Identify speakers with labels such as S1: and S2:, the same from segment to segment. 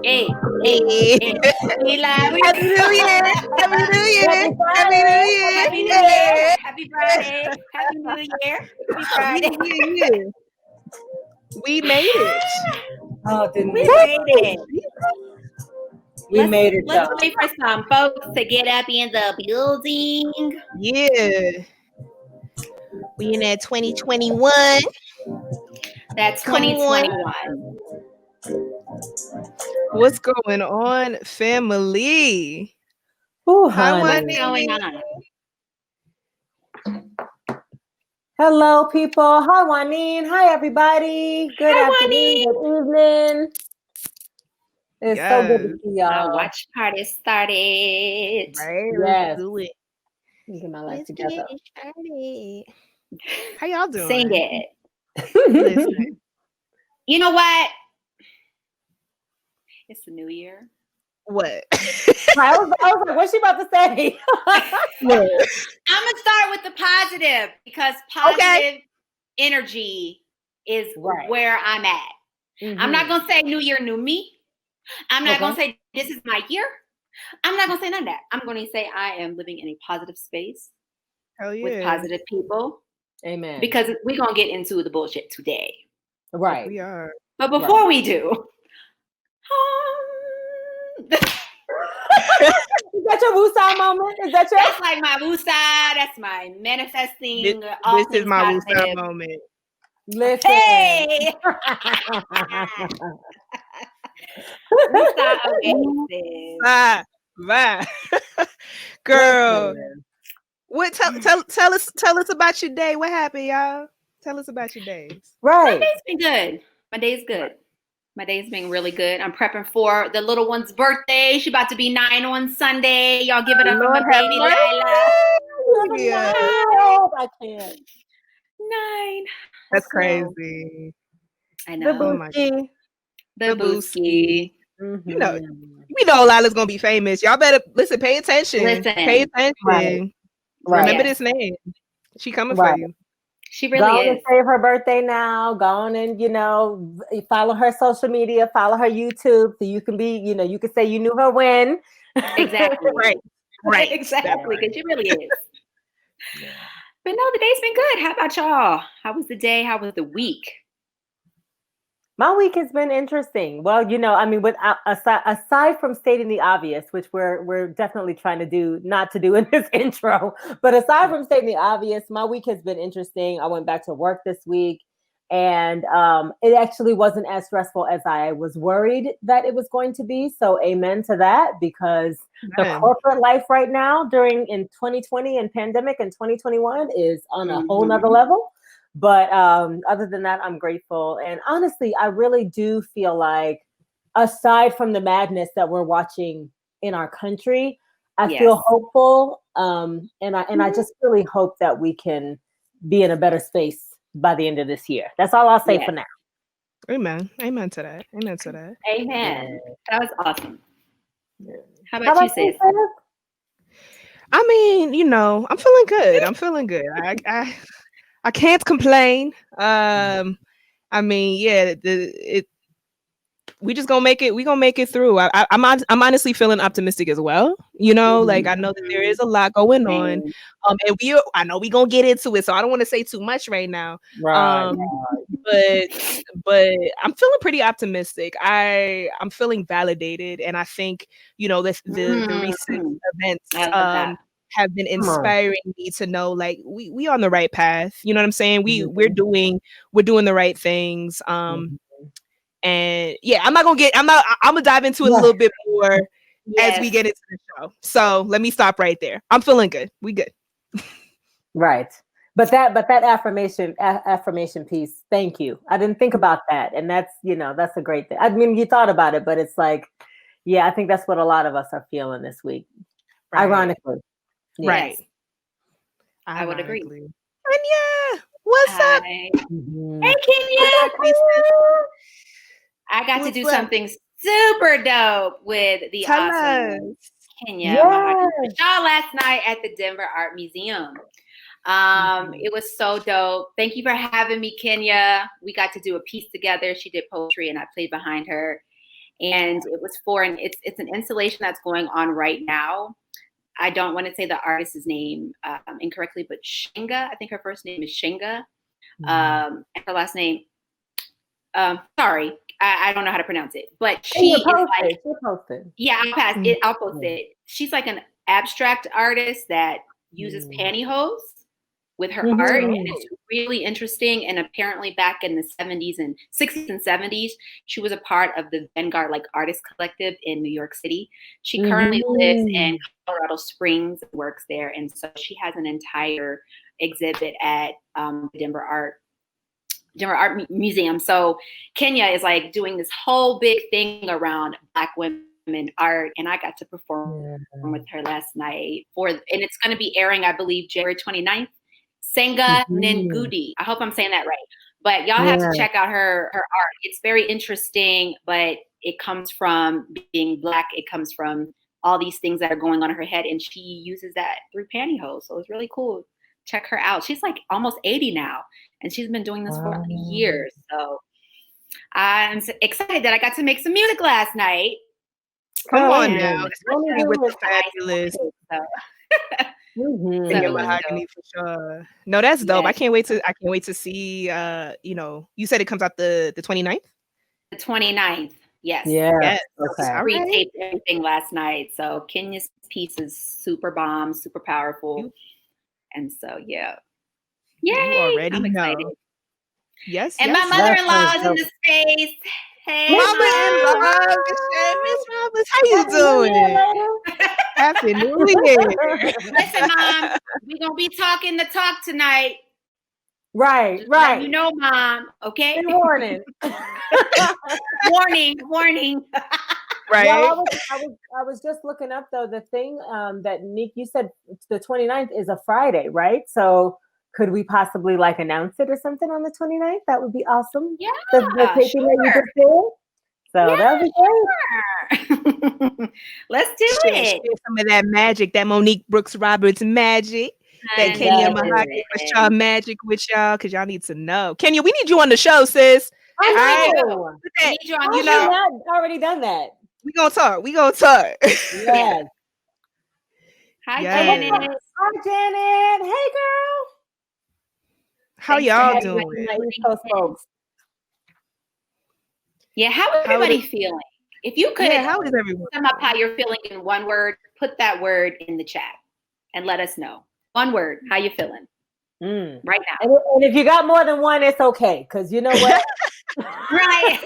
S1: Hey, hey, hey. We live.
S2: Happy New Year! Happy New Year! Happy New Year!
S1: Happy New Year. Happy Friday. Happy New Year. Happy Friday.
S2: We made it.
S3: Oh, didn't
S1: We
S3: we?
S1: made it.
S3: We made it,
S1: Let's
S3: y'all.
S1: wait for some folks to get up in the building.
S2: Yeah. We in that 2021.
S1: That's
S2: Come on.
S1: 2021.
S2: What's going on, family?
S3: Ooh,
S2: Hi,
S3: honey.
S1: What's going on?
S3: Hello, people. Hi, Juanine. Hi, everybody. Good
S1: Hi,
S3: afternoon. Good evening. It's so good to see
S1: My
S3: y'all.
S1: watch party started.
S2: Right,
S3: Yes.
S2: let's do it.
S3: Let me get my life
S2: Let's
S3: together.
S2: get it started. How y'all doing?
S1: Sing it.
S2: Listen.
S1: You know what? It's the new year.
S2: What?
S3: I was like, what's she about to say?
S1: I'm gonna start with the positive because positive energy is
S3: Right.
S1: where I'm at. I'm not gonna say new year, new me. I'm not gonna say this is my year. I'm not gonna say none of that. I'm gonna say I am living in a positive space with positive people.
S3: Amen.
S1: Because we're gonna get into the bullshit today.
S3: Right.
S2: We are.
S1: But before we do,
S3: is that your woosah moment? Is that your?
S1: That's like my woosah. That's my manifesting.
S2: This is my woosah moment.
S3: Listen.
S1: Hey. Woosah amazing.
S2: Bye. Girl. What tell us about your day. What happened, y'all? Tell us about your days.
S3: Right.
S1: My day's been good. My day's good. My day's been really good. I'm prepping for the little one's birthday. She's about to be 9 on Sunday. Y'all give it up for my baby Lila.
S3: I can't.
S1: 9.
S2: That's crazy.
S1: I know.
S3: The
S1: booski.
S2: You know, we know Lila's gonna be famous. Y'all better listen. Pay attention. Pay attention.
S3: Right.
S2: Remember this name. She coming for you.
S1: She really
S3: go
S1: is.
S3: And save her birthday now. Go on and follow her social media. Follow her YouTube, so you can be. You can say you knew her when.
S1: Exactly.
S2: Right.
S1: Exactly. Because she really is. But no, the day's been good. How about y'all? How was the day? How was the week?
S3: My week has been interesting. Well, aside from stating the obvious, which we're definitely trying to not to do in this intro, but aside from stating the obvious, my week has been interesting. I went back to work this week, and it actually wasn't as stressful as I was worried that it was going to be. So amen to that, because the corporate life right now in 2020 and pandemic and 2021 is on a whole nother level. But other than that, I'm grateful. And honestly, I really do feel like, aside from the madness that we're watching in our country, I feel hopeful. And I just really hope that we can be in a better space by the end of this year. That's all I'll say for now.
S2: Amen. Amen to that. Amen to that.
S1: Amen. That was awesome. How about you, sis?
S2: I mean, I'm feeling good. I can't complain. I mean, we just gonna make it. We gonna make it through. I'm honestly feeling optimistic as well. Like I know that there is a lot going on. And I know we gonna get into it, so I don't want to say too much right now. Right. But I'm feeling pretty optimistic. I'm feeling validated, and I think the recent events have been inspiring me to know, like, we on the right path. You know what I'm saying? We're doing the right things. And I'm gonna dive into it a little bit more as we get into the show. So let me stop right there. I'm feeling good. We good.
S3: Right. But that affirmation piece, thank you. I didn't think about that. And that's a great thing. I mean, you thought about it, but it's like, I think that's what a lot of us are feeling this week. Right. Ironically.
S1: Right. I would agree.
S2: Kenya, what's up?
S1: Hey, Kenya. I got to do something super dope with the awesome Kenya. Y'all last night at the Denver Art Museum. It was so dope. Thank you for having me, Kenya. We got to do a piece together. She did poetry and I played behind her. and it was for it's an installation that's going on right now. I don't want to say the artist's name incorrectly, but Shinga. I think her first name is Shinga, and her last name. Sorry, I don't know how to pronounce it, but she is like, yeah, I'll pass it. I'll post it. She's like an abstract artist that uses pantyhose with her art, and it's really interesting. And apparently, back in the 70s and 60s and 70s, she was a part of the Vanguard like artist collective in New York City. She currently lives in Colorado Springs, works there, and so she has an entire exhibit at the Denver Art Museum. So Kenya is like doing this whole big thing around Black women art, and I got to perform with her last night and it's going to be airing, I believe, January 29th. Senga Ngudi. I hope I'm saying that right. But y'all have to check out her art. It's very interesting, but it comes from being Black. It comes from all these things that are going on in her head, and she uses that through pantyhose. So it's really cool. Check her out. She's like almost 80 now, and she's been doing this for years. So I'm excited that I got to make some music last night.
S2: Come on now, especially with the fabulous. Mahogany for sure. No, that's dope. I can't wait to see. You said it comes out the 29th?
S1: The 29th. Yes.
S3: Yes.
S1: Okay. I re-taped everything last night. So Kenya's piece is super bomb, super powerful. And so yay.
S2: You already
S1: I'm excited.
S2: know. Yes.
S1: And my mother-in-law is in the space. Hey,
S2: mama-in-law, Miss Roberts, how you doing? Happy New Year.
S1: Listen, Mom, we're gonna be talking the talk tonight.
S3: Right.
S1: You know, Mom. Okay.
S3: Warning.
S1: warning.
S2: Right.
S3: Well, I was just looking up though the thing that Nick, you said the 29th is a Friday, right? So could we possibly like announce it or something on the 29th? That would be awesome.
S1: Yeah,
S3: the taping that you just did. So that would be
S1: great. Let's do it.
S2: Share some of that magic, that Monique Brooks Roberts magic, that Kenya Mahogany y'all magic with y'all, because y'all need to know. Kenya, we need you on the show, sis.
S3: I know.
S1: We need you on the show.
S3: I've already done that.
S2: We gonna talk.
S3: Yes.
S1: Hi, Janet.
S3: Hi, Janet. Hey, girl.
S2: How y'all doing?
S1: Yeah, how is everybody feeling? If you could
S2: how is everyone?
S1: Sum up how you're feeling in one word, put that word in the chat and let us know. One word, how you feeling right now.
S3: And if you got more than one, it's okay, because you know what?
S1: Right.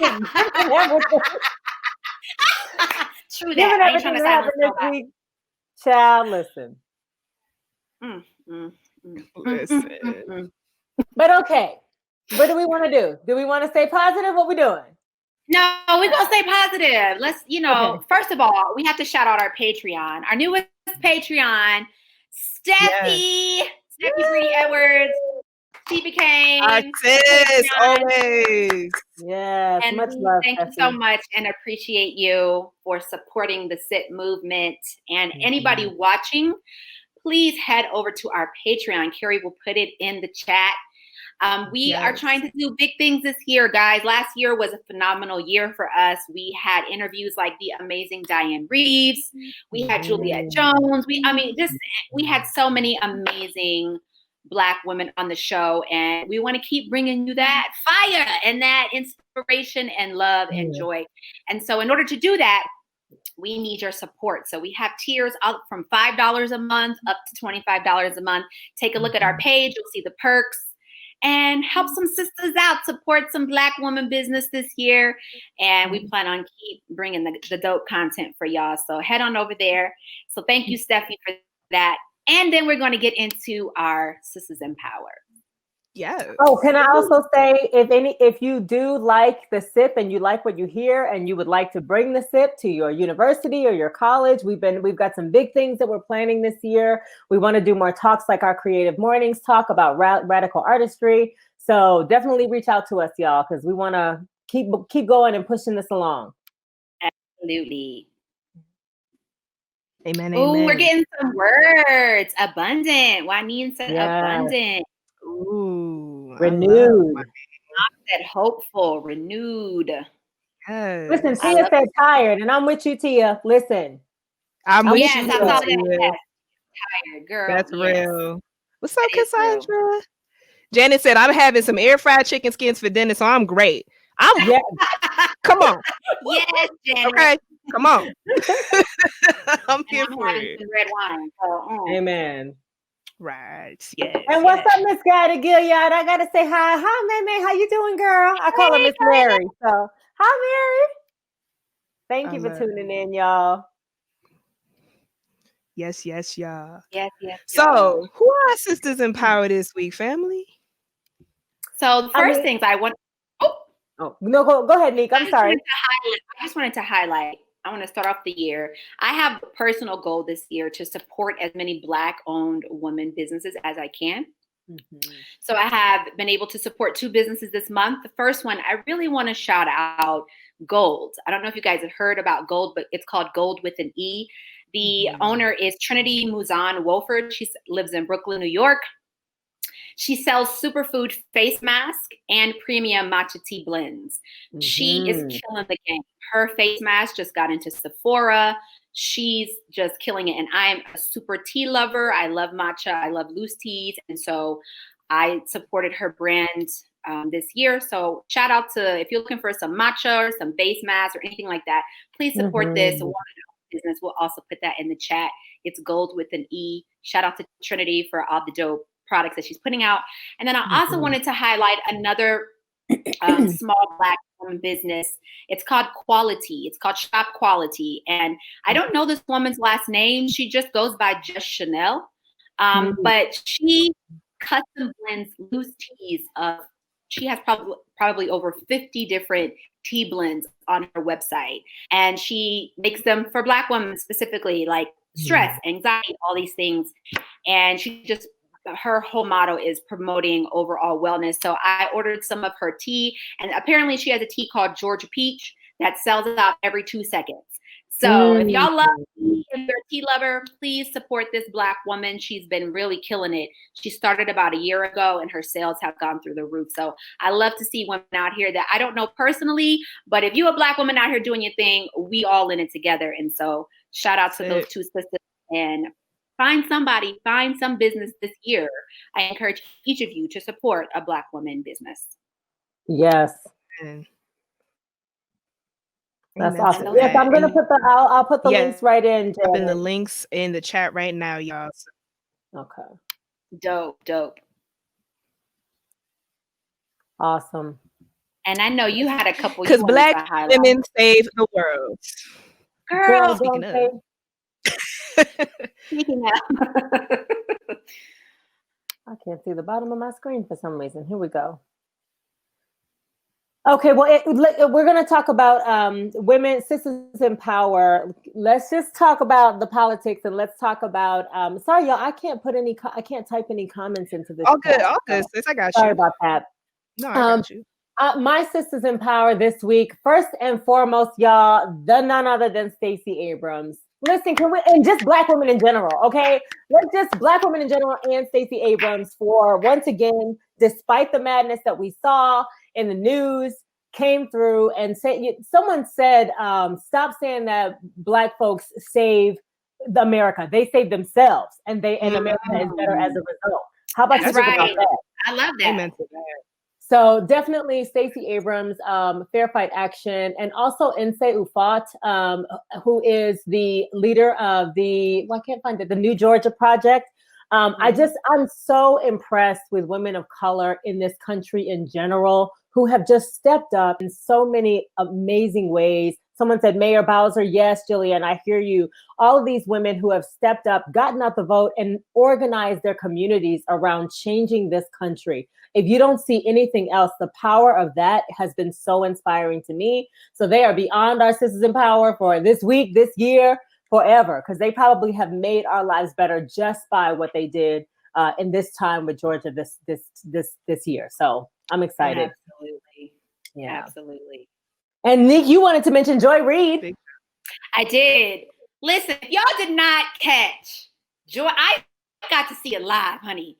S1: True that. I ain't trying to sound
S3: this week. Child, listen.
S2: Listen.
S3: But okay. What do we want to do? Do we want to stay positive? What we doing?
S1: No, we're going to stay positive. Let's, first of all, we have to shout out our Patreon, our newest Patreon, Steffi Bree Edwards. She became
S2: our sis, always.
S3: Yes,
S1: and
S3: much love.
S1: Thank you so much and appreciate you for supporting the SIT movement. And anybody watching, please head over to our Patreon. Carrie will put it in the chat. We are trying to do big things this year, guys. Last year was a phenomenal year for us. We had interviews like the amazing Diane Reeves. We had Juliette Jones. We had so many amazing Black women on the show, and we want to keep bringing you that fire and that inspiration and love and joy. And so in order to do that, we need your support. So we have tiers up from $5 a month up to $25 a month. Take a look at our page. You'll see the perks. And help some sisters out, support some Black woman business this year. And we plan on keep bringing the dope content for y'all. So head on over there. So thank you, Steffi, for that. And then we're going to get into our Sisters in Power.
S2: Yeah.
S3: Oh, can I also say, if you do like the SIP and you like what you hear and you would like to bring the SIP to your university or your college, we've got some big things that we're planning this year. We want to do more talks like our Creative Mornings talk about radical artistry. So definitely reach out to us, y'all, because we want to keep going and pushing this along.
S1: Absolutely.
S2: Amen.
S1: Oh, we're getting some words. Abundant. Juanine said abundant.
S2: Ooh,
S3: renewed.
S1: I said hopeful, renewed.
S2: Yes.
S3: Listen, Tia said tired, and I'm with you, Tia. Listen.
S2: I'm with
S1: yes,
S2: you.
S1: I saw that.
S2: Yes.
S1: Tired, girl.
S2: That's real. What's up,
S1: That is real.
S2: Cassandra? Janet said, I'm having some air fried chicken skins for dinner, so I'm great.
S3: Yes.
S2: Come on.
S1: Yes, Janet.
S2: Okay. Come on. I'm here
S1: I'm
S2: for
S1: having
S2: it.
S1: some red wine. So,
S3: Amen.
S2: Right. Yes.
S3: And what's up, Miss Gigi Gilliard? I gotta say hi. Hi, May. How you doing, girl? I call her Miss Mary. So hi, Mary. Thank you for tuning in, y'all.
S2: Yes, y'all.
S1: Yes.
S2: So, who are our sisters in power this week, family?
S1: So the first things I want.
S3: Oh no, go ahead, Nick. I'm sorry.
S1: I just wanted to highlight. I want to start off the year. I have a personal goal this year to support as many Black-owned women businesses as I can. Mm-hmm. So I have been able to support 2 businesses this month. The first one, I really want to shout out Gold. I don't know if you guys have heard about Gold, but it's called Gold with an E. The owner is Trinity Muzan Wolford. She lives in Brooklyn, New York. She sells superfood face mask and premium matcha tea blends. Mm-hmm. She is killing the game. Her face mask just got into Sephora. She's just killing it. And I'm a super tea lover. I love matcha. I love loose teas. And so I supported her brand this year. So shout out to, if you're looking for some matcha or some face mask or anything like that, please support this business. We'll also put that in the chat. It's Gold with an E. Shout out to Trinity for all the dope products that she's putting out. And then I also wanted to highlight another small Black woman business. It's called Quality. It's called Shop Quality. And I don't know this woman's last name. She just goes by Just Chanel. But she custom blends loose teas. She has probably over 50 different tea blends on her website. And she makes them for Black women specifically, like stress, anxiety, all these things. And her whole motto is promoting overall wellness. So I ordered some of her tea, and apparently she has a tea called Georgia Peach that sells out every 2 seconds. So if y'all love tea and you're a tea lover, please support this Black woman. She's been really killing it. She started about a year ago and her sales have gone through the roof. So I love to see women out here that I don't know personally, but if you're a Black woman out here doing your thing, we all in it together. And so shout out to those 2 sisters, and find some business this year. I encourage each of you to support a Black woman business.
S3: Yes. That's awesome. Yes, I'm gonna put I'll put the links right in.
S2: Putting the links in the chat right now, y'all.
S3: Okay.
S1: Dope.
S3: Awesome.
S1: And I know you had a couple.
S2: Because Black women save the world.
S1: Girl,
S3: speaking of. I can't see the bottom of my screen for some reason. Here we go. Okay, well, we're going to talk about women, sisters in power. Let's just talk about the politics, and let's talk about. Sorry, y'all, I can't type any comments into this.
S2: All good, sis. I got you.
S3: Sorry about that.
S2: No, I got you.
S3: My sisters in power this week. First and foremost, y'all, none other than Stacey Abrams. Listen, and just Black women in general, okay? Let's just Black women in general and Stacey Abrams for once again, despite the madness that we saw in the news, came through and someone said, stop saying that Black folks save America. They save themselves, and America is better as a result. How about you think about that?
S1: I love that.
S2: Amen to that.
S3: So definitely Stacey Abrams, Fair Fight Action, and also Nsé Ufot, who is the leader of the New Georgia Project. I'm so impressed with women of color in this country in general who have just stepped up in so many amazing ways. Someone said, Mayor Bowser, yes, Jillian, I hear you. All of these women who have stepped up, gotten out the vote, and organized their communities around changing this country. If you don't see anything else, the power of that has been so inspiring to me. So they are beyond our sisters in power for this week, this year, forever, because they probably have made our lives better just by what they did in this time with Georgia this year. So I'm excited.
S1: Absolutely. Yeah. Absolutely.
S3: And Nick, you wanted to mention Joy Reid.
S1: I did. Listen, if y'all did not catch Joy, I got to see it live, honey.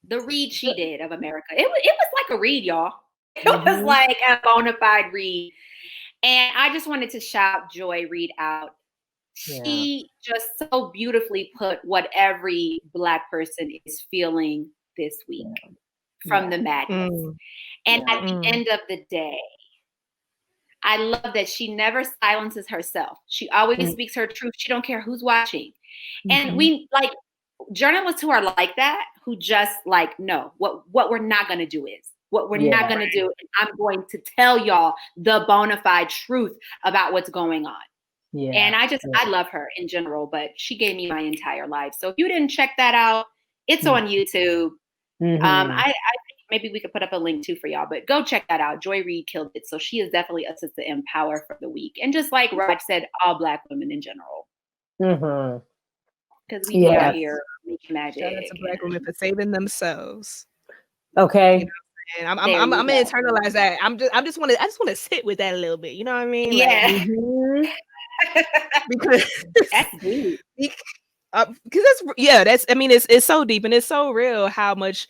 S1: The read she did of America. It was like a read, y'all. It was like a bona fide read. And I just wanted to shout Joy Reid out. She just so beautifully put what every Black person is feeling this week from the madness. And at the end of the day, I love that she never silences herself. She always speaks her truth. She don't care who's watching. And we like journalists who are like that, who just like, no, what we're not going to do is what we're not going to do. And I'm going to tell y'all the bona fide truth about what's going on. Yeah. And I love her in general, but she gave me my entire life. So if you didn't check that out, it's on YouTube. I maybe we could put up a link too for y'all, but go check that out. Joy Reid killed it. So she is definitely us to empower for the week. And just like Raj said, all Black women in general. Because we are here making magic.
S2: Shout out to Black women for saving themselves.
S3: Okay.
S2: You know, and I'm gonna internalize that. I just want to sit with that a little bit. You know what I mean?
S1: Yeah.
S2: Like, because
S1: that's deep.
S2: Because it's so deep and it's so real how much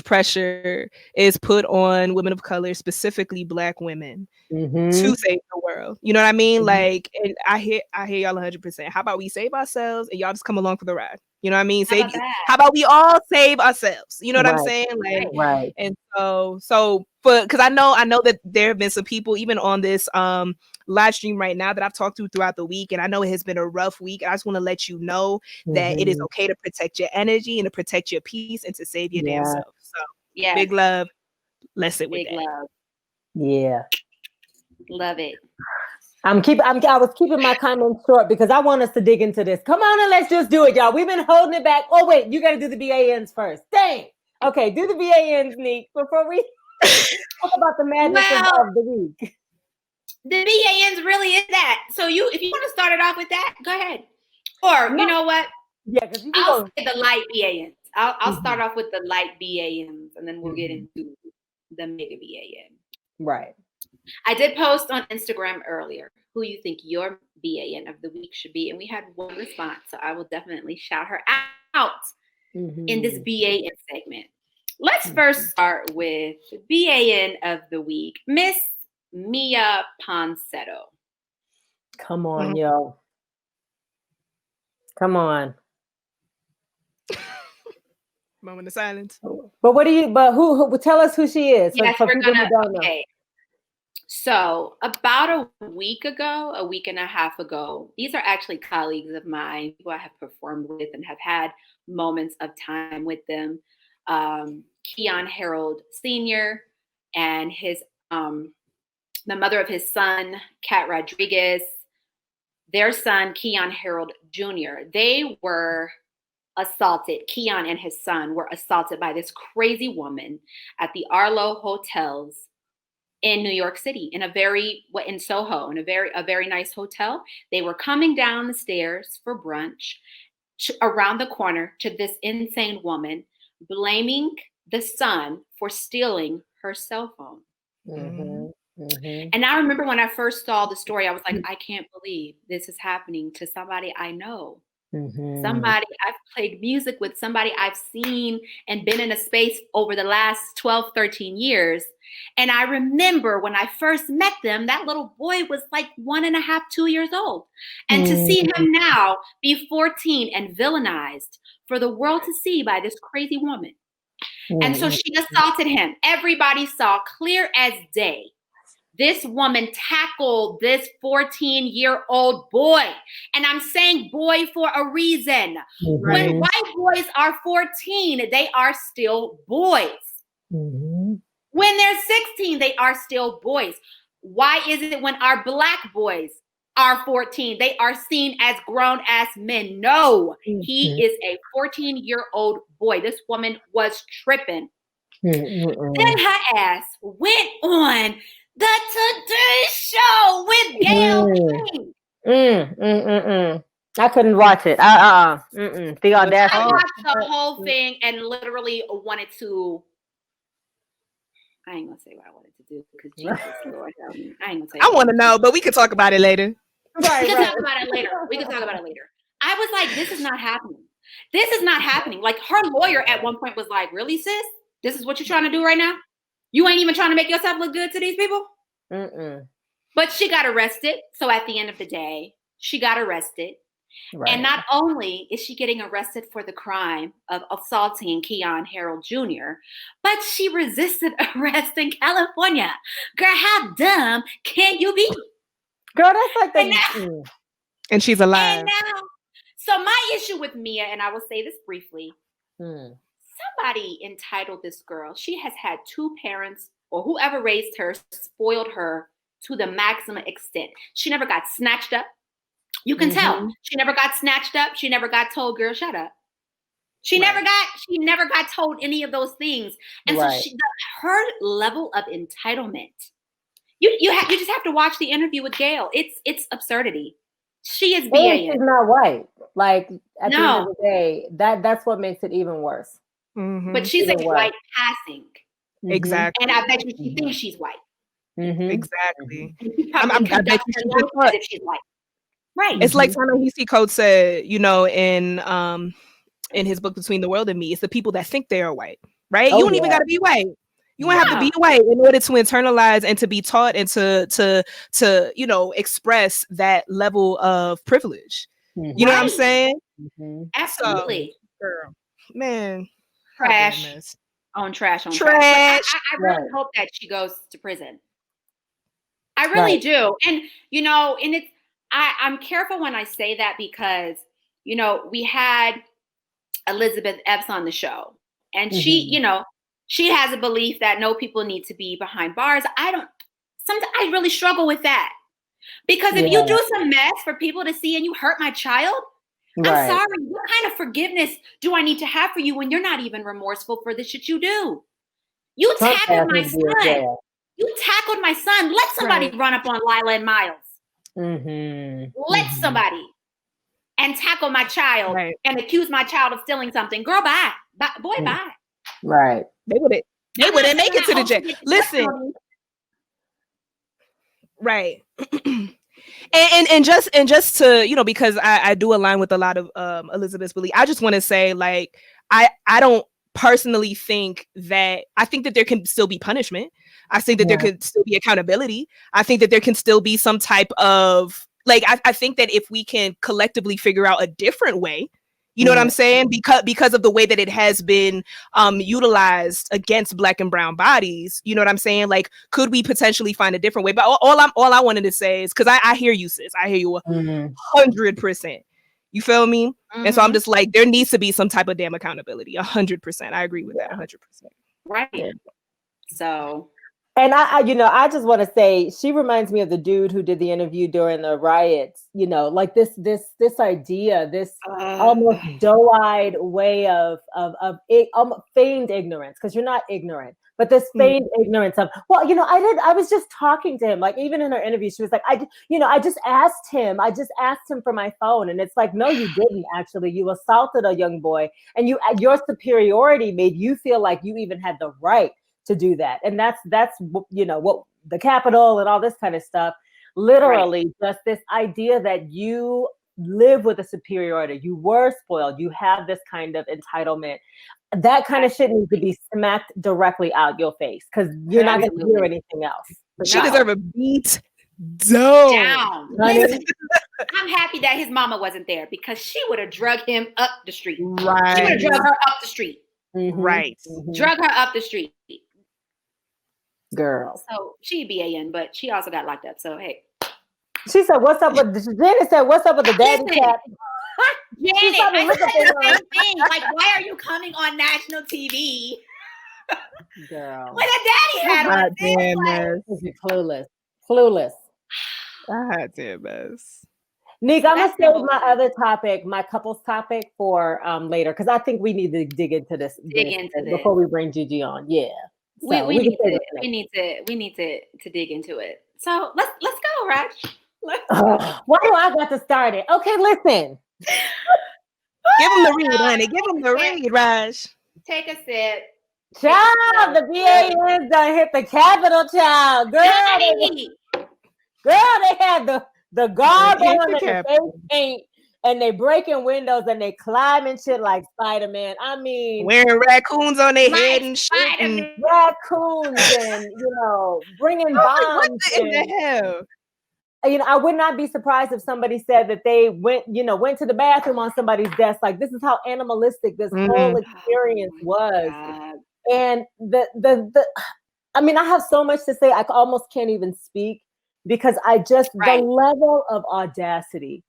S2: pressure is put on women of color, specifically Black women, to save the world. You know what I mean? Like, and I hear y'all 100%. How about we save ourselves and y'all just come along for the ride? You know what I mean? How about we all save ourselves? You know what I'm saying? Like,
S3: right.
S2: And so because I know that there have been some people even on this live stream right now that I've talked to throughout the week, and I know it has been a rough week. I just want to let you know that it is okay to protect your energy and to protect your peace and to save your damn self. So big love. Let's sit with that.
S1: Love.
S3: Yeah.
S1: Love it.
S3: I was keeping my comments short because I want us to dig into this. Come on and let's just do it, y'all. We've been holding it back. Oh, wait, you got to do the BANs first. Dang. Okay, do the BANs, Neek, before we talk about the madness of the week.
S1: The BANs really is that. So if you want to start it off with that, go ahead. Or you know what?
S3: Yeah, because
S1: I'll say the light BANs. I'll start off with the light BANs, and then we'll get into the mega BAN.
S3: Right.
S1: I did post on Instagram earlier who you think your BAN of the week should be, and we had one response. So I will definitely shout her out in this BAN segment. Let's first start with BAN of the week, Miss Mia Ponsetto.
S3: Come on, yo. Come on.
S2: Moment of silence.
S3: But who tell us who she is?
S1: Yes, we're gonna. Okay. So about a week and a half ago, these are actually colleagues of mine who I have performed with and have had moments of time with them. Keon Harold Sr. and his the mother of his son, Kat Rodriguez, their son, Keon Harold Jr. They were assaulted. Keon and his son were assaulted by this crazy woman at the Arlo Hotels in New York City, in Soho, in a very nice hotel. They were coming down the stairs for brunch around the corner to this insane woman, blaming the son for stealing her cell phone. And I remember when I first saw the story, I was like, I can't believe this is happening to somebody I know. Somebody I've played music with, somebody I've seen and been in a space over the last 12, 13 years. And I remember when I first met them, that little boy was like 1.5, 2 years old. And to see him now be 14 and villainized for the world to see by this crazy woman. And so she assaulted him. Everybody saw clear as day. This woman tackled this 14-year-old boy. And I'm saying boy for a reason. When white boys are 14, they are still boys. When they're 16, they are still boys. Why is it when our Black boys are 14, they are seen as grown-ass men? No, he is a 14-year-old boy. This woman was tripping. Then her ass went on the Today Show with Gayle King.
S3: I couldn't watch it. The audacity.
S1: I watched the whole thing and literally wanted to. I ain't gonna say what I wanted to do because Jesus Lord help me. I ain't gonna say.
S2: I want to know, but we can talk about it later.
S1: We can talk about it later. I was like, this is not happening. This is not happening. Like her lawyer at one point was like, really, sis? This is what you're trying to do right now? You ain't even trying to make yourself look good to these people?
S3: Mm-mm.
S1: But she got arrested. So at the end of the day, she got arrested.
S3: Right.
S1: And not only is she getting arrested for the crime of assaulting Keon Harold Jr., but she resisted arrest in California. Girl, how dumb can you be?
S3: Girl, that's like
S2: and she's alive.
S1: And now, so my issue with Mia, and I will say this briefly, somebody entitled this girl. She has had 2 parents, or whoever raised her, spoiled her to the maximum extent. She never got snatched up. You can tell she never got snatched up. She never got told, girl, shut up. She never got told any of those things. And so her level of entitlement, you just have to watch the interview with Gail. It's absurdity. She is BAN.
S3: She's not white. Like at the end of the day, that's what makes it even worse.
S1: But she's like white passing.
S2: Exactly.
S1: And I bet you she thinks she's white.
S2: Exactly.
S1: I bet you she thinks she's white. Right.
S2: It's like Ta-Nehisi Coates said, you know, in his book Between the World and Me, it's the people that think they are white, right? You don't even got to be white. You don't have to be white in order to internalize and to be taught and to you know, express that level of privilege. You know what I'm saying?
S1: Absolutely.
S2: So, girl, man,
S1: trash on trash. I really hope that she goes to prison. I really do. And, you know, and it's, I'm careful when I say that because, you know, we had Elizabeth Epps on the show and she, you know, she has a belief that no people need to be behind bars. Sometimes I really struggle with that because if you do some mess for people to see and you hurt my child, I'm sorry. What kind of forgiveness do I need to have for you when you're not even remorseful for the shit you do? You tackled my son. You tackled my son. Let somebody run up on Lila and Miles. Let somebody and tackle my child and accuse my child of stealing something. Girl, bye. Boy, bye.
S3: Right.
S2: They wouldn't make it to the jail. Listen. Right. and just to, you know, because I do align with a lot of Elizabeth's belief. I just want to say, like, I don't personally think that there can still be punishment. I think that there could still be accountability. I think that there can still be some type of, like, I think that if we can collectively figure out a different way, you know what I'm saying? Because of the way that it has been utilized against Black and brown bodies, you know what I'm saying? Like, could we potentially find a different way? But all I wanted to say is, because I hear you, sis. I hear you 100%. You feel me? And so I'm just like, there needs to be some type of damn accountability. 100%. I agree with that 100%.
S1: Right. So.
S3: And I just want to say, she reminds me of the dude who did the interview during the riots. You know, like this idea, this almost doe-eyed way of feigned ignorance, because you're not ignorant, but this feigned ignorance of, well, you know, I was just talking to him. Like, even in her interview, she was like, I just asked him for my phone, and it's like, no, you didn't actually. You assaulted a young boy, and your superiority made you feel like you even had the right to do that. And that's you know, what the Capitol and all this kind of stuff, literally just this idea that you live with a superiority, you were spoiled, you have this kind of entitlement. That kind of shit needs to be smacked directly out your face, because you're not going to hear anything else.
S2: She deserves a beat down.
S1: Listen, I'm happy that his mama wasn't there, because she would have drugged him up the street.
S2: Right.
S1: She would have drugged her up the street.
S2: Right.
S1: Drug her up the street.
S3: Girl.
S1: So she BAN, but she also got locked up. So hey.
S3: She said, "What's up with?" Janet said, "What's up with the daddy cat?"
S1: Janet, I said the same thing. Like, why are you coming on national TV?
S3: Girl,
S1: with a daddy hat on. Clueless.
S2: God damn mess.
S3: Nick, I'm gonna save my other topic, my couples topic, for later, because I think we need to dig into this before we bring Gigi on. Yeah.
S1: So we need to dig into it. So let's go, Raj.
S3: Why do I got to start it? Okay, listen.
S2: Give him the read, honey. Give him the read, Raj.
S1: Take a sip.
S3: Child, the BANs done hit the Capitol, child. Girl, they had the guard on and the face paint and they breaking windows and they climbing shit like Spider-Man. I mean,
S2: wearing raccoons on their head and shit. And
S3: raccoons and, bringing bombs.
S2: What in the hell?
S3: I would not be surprised if somebody said that they went to the bathroom on somebody's desk. Like, this is how animalistic this whole experience was. God. And I have so much to say. I almost can't even speak because the level of audacity,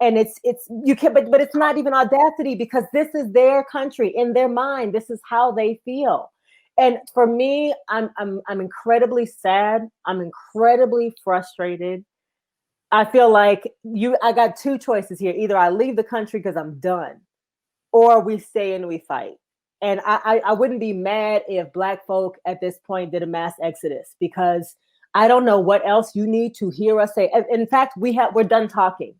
S3: and it's you can't, but it's not even audacity because this is their country. In their mind, this is how they feel. And for me, I'm incredibly sad. I'm incredibly frustrated. I feel like I got two choices here. Either I leave the country because I'm done, or we stay and we fight. And I wouldn't be mad if Black folk at this point did a mass exodus, because I don't know what else you need to hear us say. In fact, we're done talking.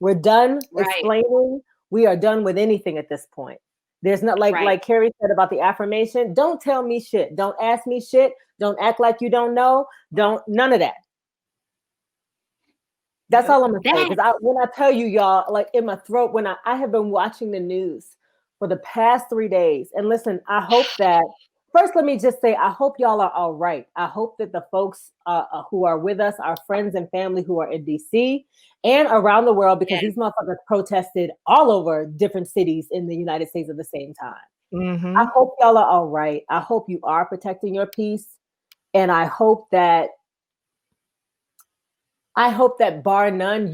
S3: We're done explaining. We are done with anything at this point. There's not like Carrie said about the affirmation. Don't tell me shit. Don't ask me shit. Don't act like you don't know. None of that. That's all I'm gonna say. Because when I tell you, y'all, like in my throat, when I have been watching the news for the past 3 days. And listen, I hope that first, let me just say, I hope y'all are all right. I hope that the folks who are with us, our friends and family who are in DC and around the world, because these motherfuckers protested all over different cities in the United States at the same time. Mm-hmm. I hope y'all are all right. I hope you are protecting your peace. And I hope that bar none,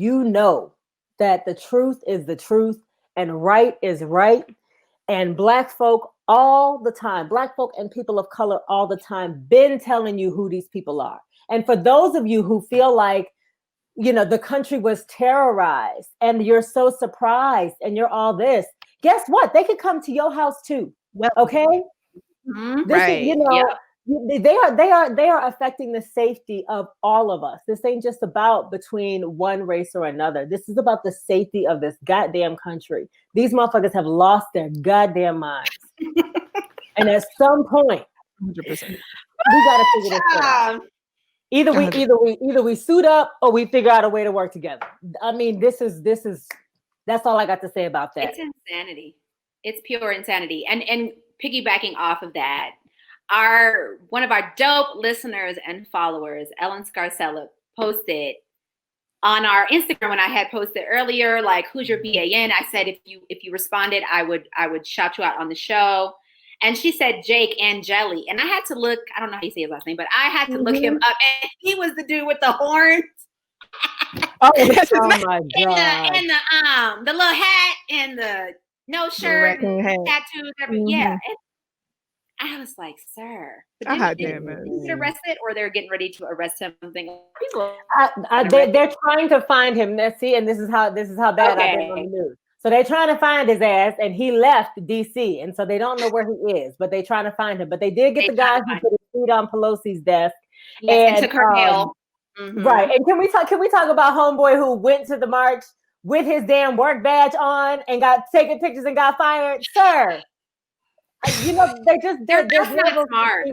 S3: that the truth is the truth and right is right. And Black folk all the time, Black folk and people of color all the time, been telling you who these people are. And for those of you who feel like, the country was terrorized and you're so surprised and you're all this, guess what? They could come to your house too. Okay. Mm-hmm. They are affecting the safety of all of us. This ain't just about between one race or another. This is about the safety of this goddamn country. These motherfuckers have lost their goddamn minds. And at some point, 100%, we gotta figure this shit out. Either we suit up or we figure out a way to work together. I mean, this is that's all I got to say about that.
S1: It's insanity. It's pure insanity. And piggybacking off of that, one of our dope listeners and followers, Ellen Scarcella, posted on our Instagram when I had posted earlier, like, who's your BAN? I said, if you responded, I would shout you out on the show. And she said Jake Angeli. And I had to look, I don't know how you say his last name, but I had to look him up. And he was the dude with the horns.
S3: Oh, that's my God.
S1: And the little hat and the no shirt and tattoos. Yeah. And I was like, sir, did he get arrested, or they're getting ready to arrest him?
S3: They're trying to find him. See, and this is how bad I've been on the news. So they're trying to find his ass, and he left DC, and so they don't know where he is, but they're trying to find him. But they did get the guy who put his feet on Pelosi's desk
S1: and took her mail.
S3: Mm-hmm. Right. And can we talk about homeboy who went to the march with his damn work badge on and got taking pictures and got fired, sir? They're just
S1: not smart.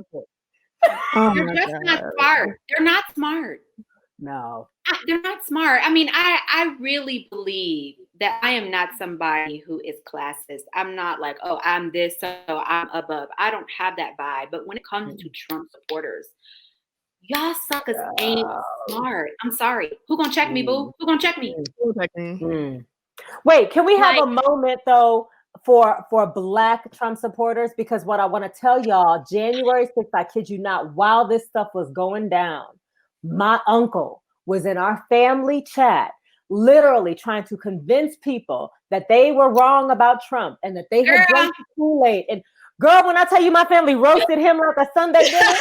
S1: They're just not smart. They're not smart.
S3: No.
S1: They're not smart. I mean, I really believe that I am not somebody who is classist. I'm not like, oh, I'm this, so I'm above. I don't have that vibe. But when it comes to Trump supporters, y'all suckers ain't smart. I'm sorry. Who gonna check me, boo? Who gonna check me?
S3: Wait, can we have a moment though for Black Trump supporters? Because what I want to tell y'all, January 6th, I kid you not, while this stuff was going down, my uncle was in our family chat, literally trying to convince people that they were wrong about Trump and that they had drunk the Kool-Aid. And girl, when I tell you my family roasted him like a Sunday dinner.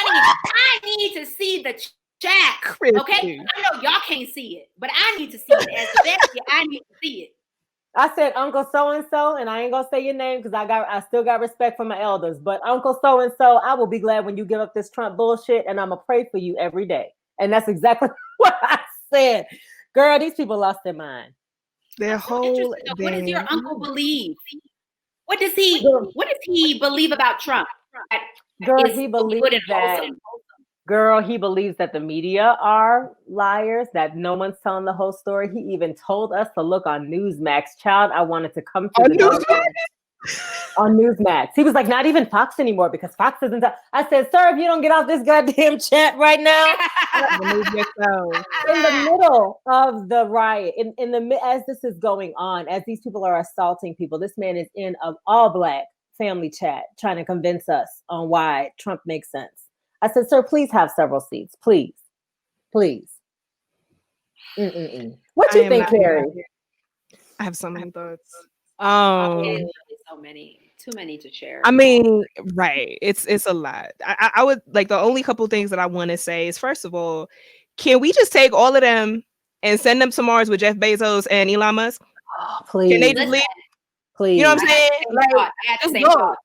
S1: I need to see the chat. Okay, I know y'all can't see it, but I need to see it. As a bestie, I need to see it.
S3: I said Uncle so-and-so, and I ain't gonna say your name because I still got respect for my elders. But Uncle so-and-so, I will be glad when you give up this Trump bullshit, and I'm gonna pray for you every day. And that's exactly what I said. Girl, these people lost their mind.
S2: Their whole
S1: what does your uncle believe? What does he believe about Trump?
S3: Girl, he believes that Girl, he believes that the media are liars, that no one's telling the whole story. He even told us to look on Newsmax. Child, I wanted to come to the door on Newsmax. He was like, not even Fox anymore because Fox isn't. I said, sir, if you don't get off this goddamn chat right now, in the middle of the riot, as this is going on, as these people are assaulting people, this man is in an all-black family chat trying to convince us on why Trump makes sense. I said, sir, please have several seats. Please. What do you think, Carrie?
S2: I have so many thoughts.
S1: Too many to share.
S2: I mean, right. It's a lot. I would like the only couple things that I want to say is, first of all, can we just take all of them and send them to Mars with Jeff Bezos and Elon Musk?
S3: Oh, please.
S2: Can they just leave?
S3: Please.
S2: You know what I'm saying? Just go.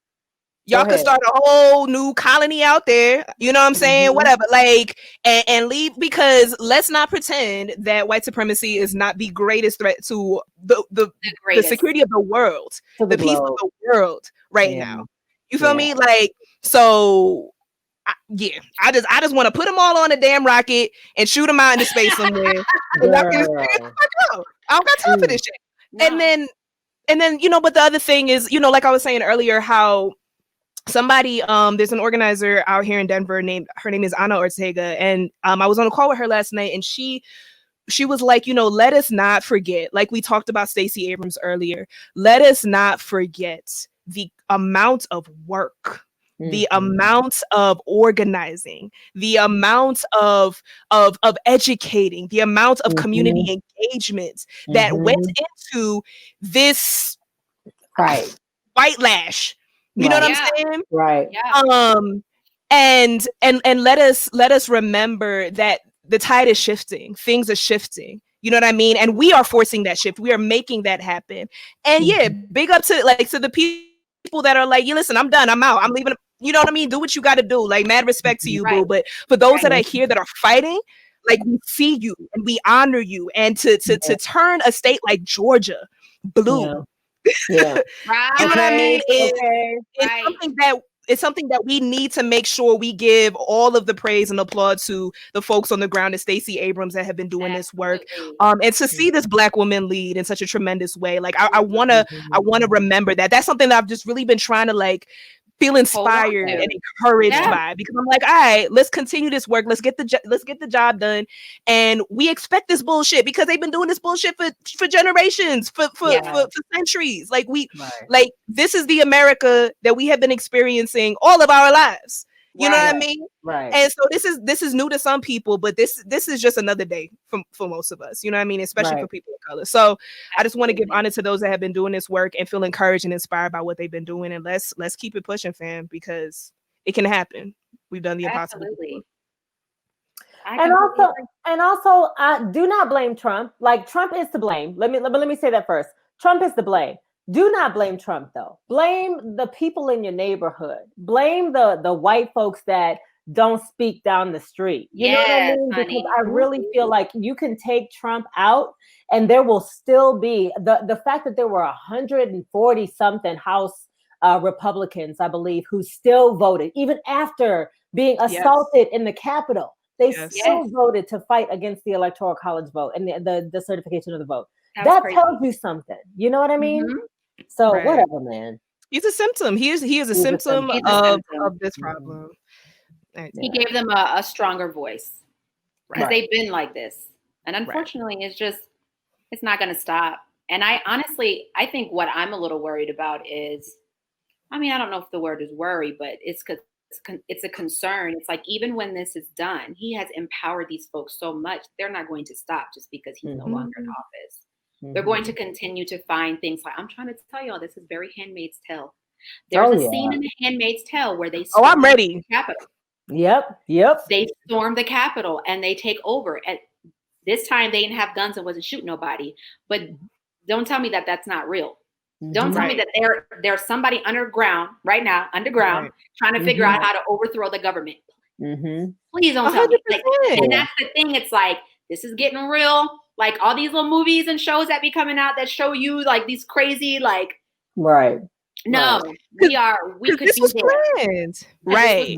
S2: Y'all could start a whole new colony out there. You know what I'm saying? Whatever. Like, and leave, because let's not pretend that white supremacy is not the greatest threat to the security of the world, the peace of the world right now. You feel me? Like, so I just want to put them all on a damn rocket and shoot them out into space somewhere. I don't got time for this shit. No. And then, you know, but the other thing is, you know, like I was saying earlier, how somebody, there's an organizer out here in Denver her name is Ana Ortega. And I was on a call with her last night, and she was like, you know, let us not forget, like we talked about Stacey Abrams earlier, let us not forget the amount of work, the amount of organizing, the amount of educating, the amount of community engagement that went into this white lash. You know what I'm saying?
S3: Right.
S1: Yeah.
S2: And let us remember that the tide is shifting. Things are shifting. You know what I mean? And we are forcing that shift. We are making that happen. And big up to the people that are like, you listen, I'm done. I'm out. I'm leaving. You know what I mean? Do what you got to do. Like, mad respect to you, boo. But for those that are here that are fighting, like, we see you and we honor you. And to turn a state like Georgia blue.
S3: Yeah.
S2: You know what I mean? It's something that we need to make sure we give all of the praise and applaud to the folks on the ground at Stacey Abrams that have been doing this work. And to see this Black woman lead in such a tremendous way. Like, I wanna remember that. That's something that I've just really been trying to, like, feel inspired and encouraged by, because I'm like, all right, let's continue this work. Let's get the job done. And we expect this bullshit because they've been doing this bullshit for generations, for centuries. Like, like, this is the America that we have been experiencing all of our lives. You know what I mean?
S3: Right.
S2: And so this is new to some people, but this is just another day for most of us. You know what I mean? Especially for people of color. So I just want to give honor to those that have been doing this work and feel encouraged and inspired by what they've been doing. And let's keep it pushing, fam, because it can happen. We've done the impossible.
S1: Absolutely.
S3: And also, do not blame Trump. Like, Trump is to blame. Let me say that first. Trump is to blame. Do not blame Trump, though. Blame the people in your neighborhood. Blame the white folks that don't speak down the street. You know what I mean? Because I really feel like you can take Trump out and there will still be the fact that there were 140 something House Republicans, I believe, who still voted, even after being assaulted in the Capitol. They still voted to fight against the Electoral College vote and the certification of the vote. That tells you something. You know what I mean? So whatever, man.
S2: He's a symptom. He is a symptom of this problem.
S1: He gave them a stronger voice because they've been like this. And unfortunately, it's not going to stop. And I think what I'm a little worried about is, I mean, I don't know if the word is worry, but it's a concern. It's like, even when this is done, he has empowered these folks so much. They're not going to stop just because he's no longer in office. They're going to continue to find things like, I'm trying to tell y'all, this is very Handmaid's Tale. There's a scene in The Handmaid's Tale where they
S2: I'm ready.
S1: The Capitol.
S3: Yep.
S1: They storm the Capitol and they take over. At this time, they didn't have guns and wasn't shooting nobody. But don't tell me that that's not real. Don't tell me that there's somebody underground right now, trying to figure out how to overthrow the government. Please don't tell me. Like, and that's the thing. It's like, this is getting real. Like, all these little movies and shows that be coming out that show you like these crazy, like,
S3: no,
S1: we could
S2: this
S1: do
S2: was
S1: this.
S2: planned. Right.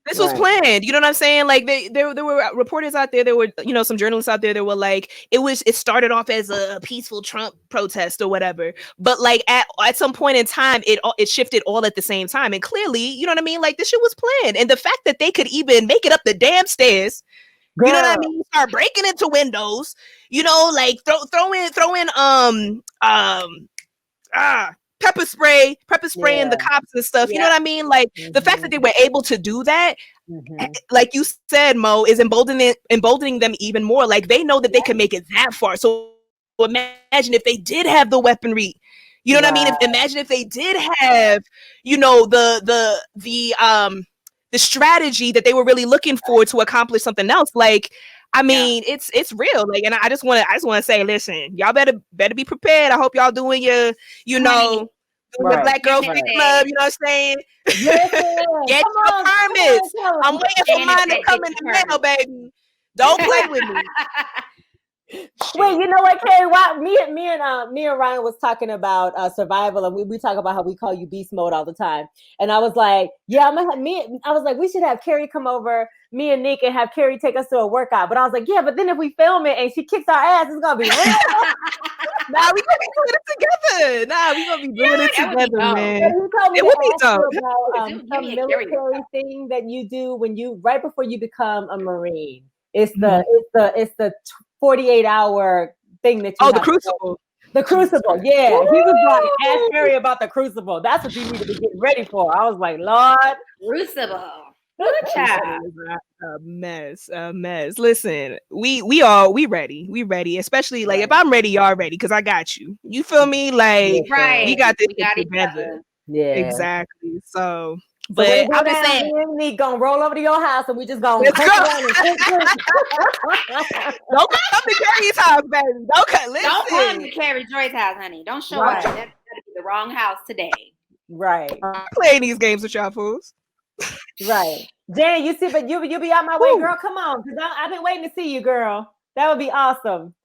S2: This was planned. You know what I'm saying? Like there were reporters out there. There were, some journalists out there that were like, it started off as a peaceful Trump protest or whatever. But like at some point in time, it shifted all at the same time. And clearly, you know what I mean? Like this shit was planned. And the fact that they could even make it up the damn stairs, you know what I mean? Start breaking into windows, like throw in pepper spray and the cops and stuff. You know what I mean? Like the fact that they were able to do that, like you said, Mo, is emboldening them even more. Like they know that they can make it that far. So imagine if they did have the weaponry. You know what I mean? Imagine if they did have, the strategy that they were really looking for to accomplish something else. Like, I mean, it's real. Like, and I just want to say, listen, y'all better be prepared. I hope y'all doing your, the Black Girl Fit Club. You know what I'm saying? Get your permits. I'm waiting for mine to come in the mail, baby. Don't play with me.
S3: Wait, you know what, Carrie? Why me and Ryan was talking about survival, and we talk about how we call you beast mode all the time. And I was like, I was like, we should have Carrie come over, me and Nick, and have Carrie take us to a workout. But I was like, but then if we film it and she kicks our ass, it's gonna be real.
S2: Nah, we gonna be doing it together. Nah, we gonna be doing it together, man.
S3: It would be dope. Some military thing that you do right before you become a Marine. It's the 48-hour thing that you
S2: the Crucible.
S3: The Crucible, yeah. Woo! He was like, ask Harry about the Crucible. That's what you need to be getting ready for. I was like, Lord.
S1: Crucible.
S2: A mess. Listen, we ready. We ready. Especially like if I'm ready, y'all ready, because I got you. You feel me? Like we got this together.
S3: Yeah.
S2: Exactly. So but I'm just saying,
S3: we gonna roll over to your house and we just gonna
S2: don't come to Carrie's house, baby. Don't
S1: come to Carrie Joy's house, honey. Don't show up. That's gotta be the wrong house today.
S3: Right.
S2: I'm playing these games with y'all fools.
S3: Right. Jan, you see, but you'll be out my way, girl. Come on, because I've been waiting to see you, girl. That would be awesome.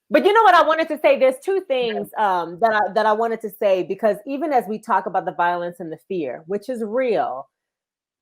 S3: But you know what I wanted to say? There's two things that I wanted to say, because even as we talk about the violence and the fear, which is real,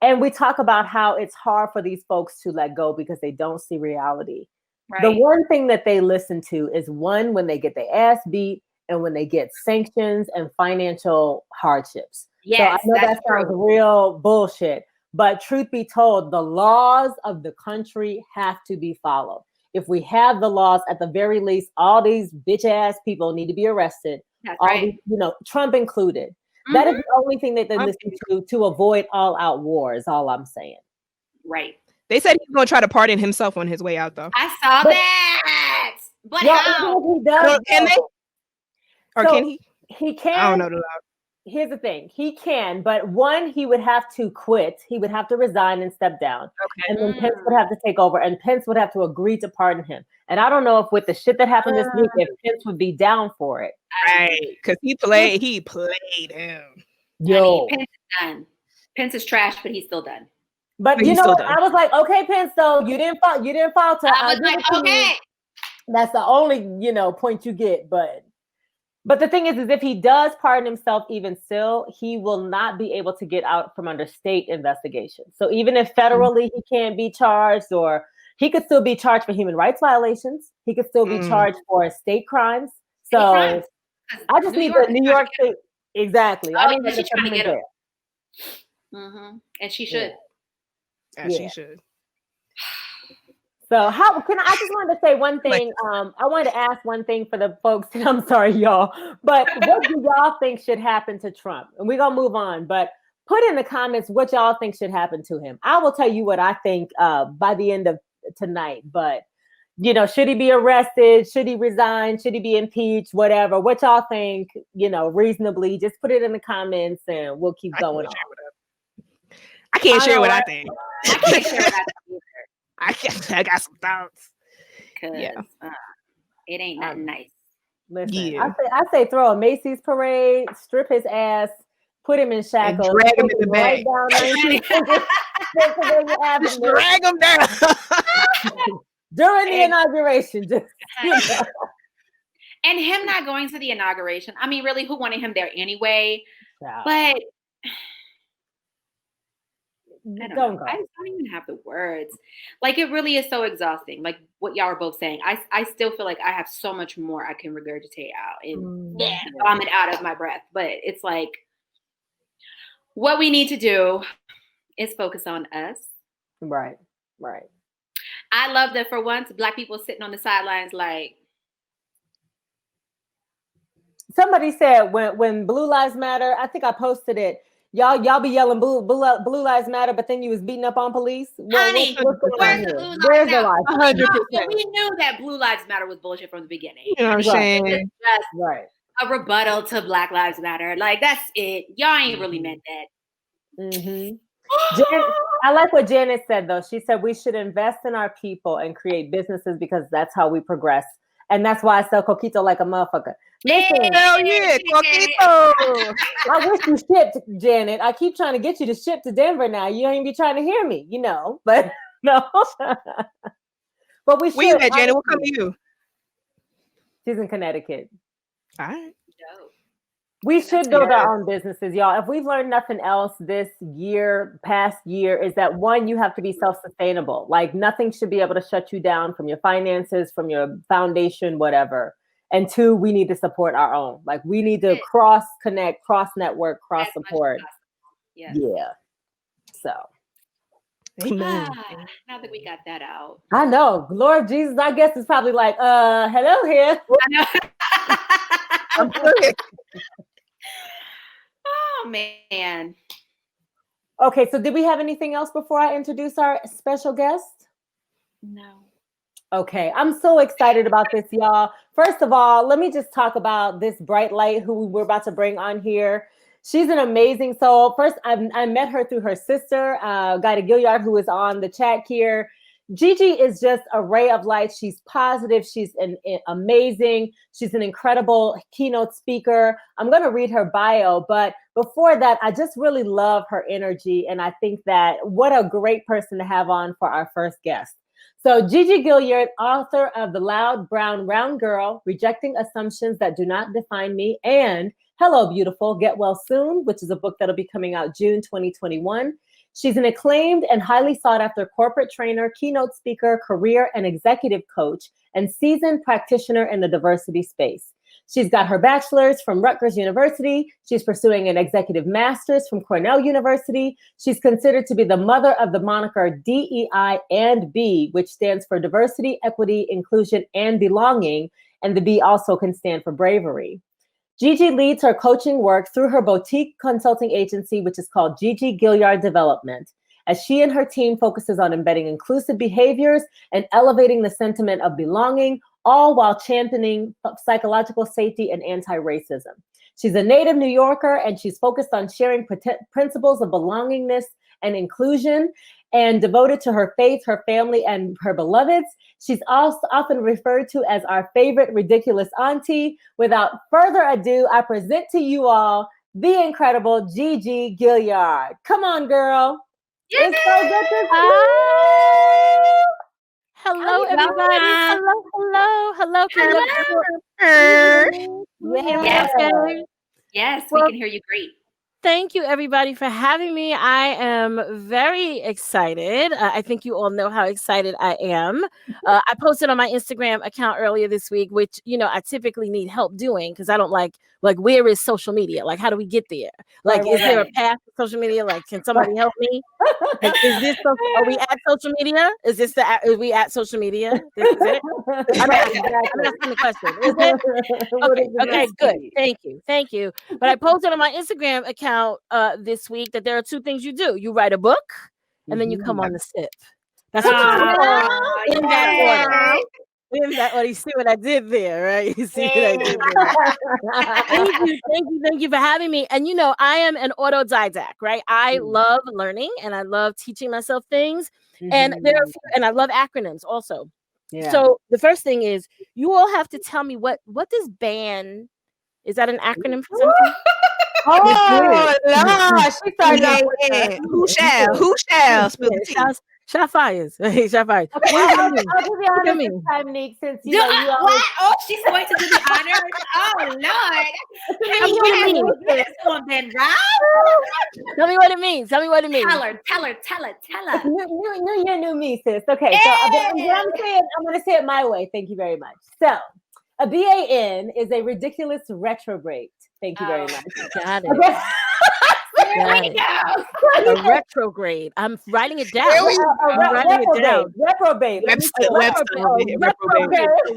S3: and we talk about how it's hard for these folks to let go because they don't see reality. Right. The one thing that they listen to is when they get their ass beat and when they get sanctions and financial hardships.
S1: Yes,
S3: so I know that sounds real bullshit, but truth be told, the laws of the country have to be followed. If we have the laws, at the very least, all these bitch ass people need to be arrested.
S1: That's right.
S3: These, Trump included. Mm-hmm. That is the only thing that they listen to avoid all out war, is all I'm saying.
S1: Right.
S2: They said he's going to try to pardon himself on his way out, though.
S1: I saw that. But how?
S3: He does,
S2: can they? Or can he?
S3: He can.
S2: I don't know the law.
S3: Here's the thing. He can, but one, he would have to quit. He would have to resign and step down. Okay. And then Pence would have to take over, and Pence would have to agree to pardon him. And I don't know if with the shit that happened this week, if Pence would be down for it.
S2: Right. Because he played him.
S3: Yo.
S1: Pence is done. Pence is trash, but he's still done.
S3: But you know what? I was like, okay, Pence, so you didn't falter.
S1: I was like, okay.
S3: That's the only, point you get, But the thing is if he does pardon himself, even still, he will not be able to get out from under state investigation. So even if federally he can't be charged, or he could still be charged for human rights violations, he could still be charged for state crimes. So I just need the New York State. Exactly. I need
S1: she's trying to get him. Mm-hmm. And she should.
S2: Yeah, she should.
S3: So I just wanted to say one thing. I wanted to ask one thing for the folks, and I'm sorry, y'all, but what do y'all think should happen to Trump? And we're going to move on, but put in the comments what y'all think should happen to him. I will tell you what I think by the end of tonight, but should he be arrested? Should he resign? Should he be impeached? Whatever. What y'all think, reasonably, just put it in the comments and we'll keep going on.
S2: I can't share what I think.
S1: I can't share what I think either.
S2: I got some thoughts.
S1: Yeah. It ain't nothing nice.
S3: Listen, I say throw a Macy's parade, strip his ass, put him in shackles,
S2: and drag him in the bag.
S3: Just
S2: drag him down
S3: during the inauguration.
S1: And him not going to the inauguration. I mean, really, who wanted him there anyway? Yeah. But I don't know. I don't even have the words. Like, it really is so exhausting. Like what y'all are both saying. I still feel like I have so much more I can regurgitate out and vomit out of my breath. But it's like, what we need to do is focus on us.
S3: Right.
S1: I love that for once, Black people sitting on the sidelines like.
S3: Somebody said when Blue Lives Matter, I think I posted it. Y'all be yelling Blue Lives Matter, but then you was beating up on police.
S1: Honey, where's the Blue Lives Matter? We knew that Blue Lives Matter was bullshit from the beginning.
S2: You know what I'm saying?
S1: It's just a rebuttal to Black Lives Matter. Like, that's it. Y'all ain't really meant that.
S3: Mm-hmm. I like what Janet said, though. She said we should invest in our people and create businesses because that's how we progress. And that's why I sell coquito like a motherfucker. Listen,
S2: hell yeah, coquito.
S3: I wish you shipped, Janet. I keep trying to get you to ship to Denver now. You ain't be trying to hear me, but no. But we should.
S2: Where you at, Janet? We'll come to you.
S3: She's in Connecticut.
S2: All right.
S3: We should build our own businesses, y'all. If we've learned nothing else this past year, is that one, you have to be self-sustainable. Like, nothing should be able to shut you down from your finances, from your foundation, whatever. And two, we need to support our own. Like, we need to cross-connect, cross-network, cross-support.
S1: Yeah.
S3: So.
S2: Amen.
S1: Now that we got that out.
S3: I know. Lord Jesus, I guess it's probably like, hello here.
S1: I know.
S2: I'm good.
S1: Oh, man.
S3: Okay, so did we have anything else before I introduce our special guest?
S1: No.
S3: Okay, I'm so excited about this, y'all. First of all, let me just talk about this bright light who we're about to bring on here. She's an amazing soul. First, I met her through her sister, Gigi Gilliard, who is on the chat here. Gigi is just a ray of light. She's positive. She's amazing. She's an incredible keynote speaker. I'm going to read her bio, but before that, I just really love her energy. And I think that what a great person to have on for our first guest. So Gigi Gilliard, author of The Loud Brown Round Girl, Rejecting Assumptions That Do Not Define Me, and Hello Beautiful, Get Well Soon, which is a book that'll be coming out June 2021. She's an acclaimed and highly sought after corporate trainer, keynote speaker, career and executive coach, and seasoned practitioner in the diversity space. She's got her bachelor's from Rutgers University. She's pursuing an executive master's from Cornell University. She's considered to be the mother of the moniker DEI and B, which stands for diversity, equity, inclusion, and belonging. And the B also can stand for bravery. Gigi leads her coaching work through her boutique consulting agency, which is called Gigi Gilliard Development, as she and her team focuses on embedding inclusive behaviors and elevating the sentiment of belonging, all while championing psychological safety and anti-racism. She's a native New Yorker, and she's focused on sharing principles of belongingness and inclusion, and devoted to her faith, her family, and her beloveds. She's also often referred to as our favorite ridiculous auntie. Without further ado, I present to you all the incredible Gigi Gilliard. Come on, girl.
S1: Yay!
S3: It's so good to see you.
S4: Hello, everybody. Hello.
S1: Yes, we can hear you great.
S4: Thank you, everybody, for having me. I am very excited. I think you all know how excited I am. I posted on my Instagram account earlier this week, which, I typically need help doing because I don't like where is social media? Like, how do we get there? Like, is there a path to social media? Like, can somebody help me? Like, are we at social media? Are we at social media? This is it? I'm asking the question. Is it? Okay, good. Thank you. But I posted on my Instagram account this week that there are two things you do. You write a book and then you come on the sip. That's what you do. In that order. You see what I did there, right? You see what I did there. Thank you for having me. And I am an autodidact, right? I love learning and I love teaching myself things. And I love acronyms also. Yeah. So the first thing is you all have to tell me what does BAN, is that an acronym for something?
S3: Oh, Lord, she started
S2: Who shall spill the tea?
S4: Shot fires. Hey, shot fires.
S3: Okay, I'll give you honors
S4: me.
S3: this time, Nick, since you know you always...
S1: What? Oh, she's going to do the honors? Oh, Lord. This one been right?
S4: Tell me what it means. Tell her.
S1: Tell her.
S3: New year, new me, sis. Okay, so I'm going to say it my way. Thank you very much. So, a BAN is a ridiculous retrograde. Thank you very much.
S4: Got it.
S3: Okay.
S1: There we go.
S4: A retrograde. I'm writing it down.
S3: Reprobate.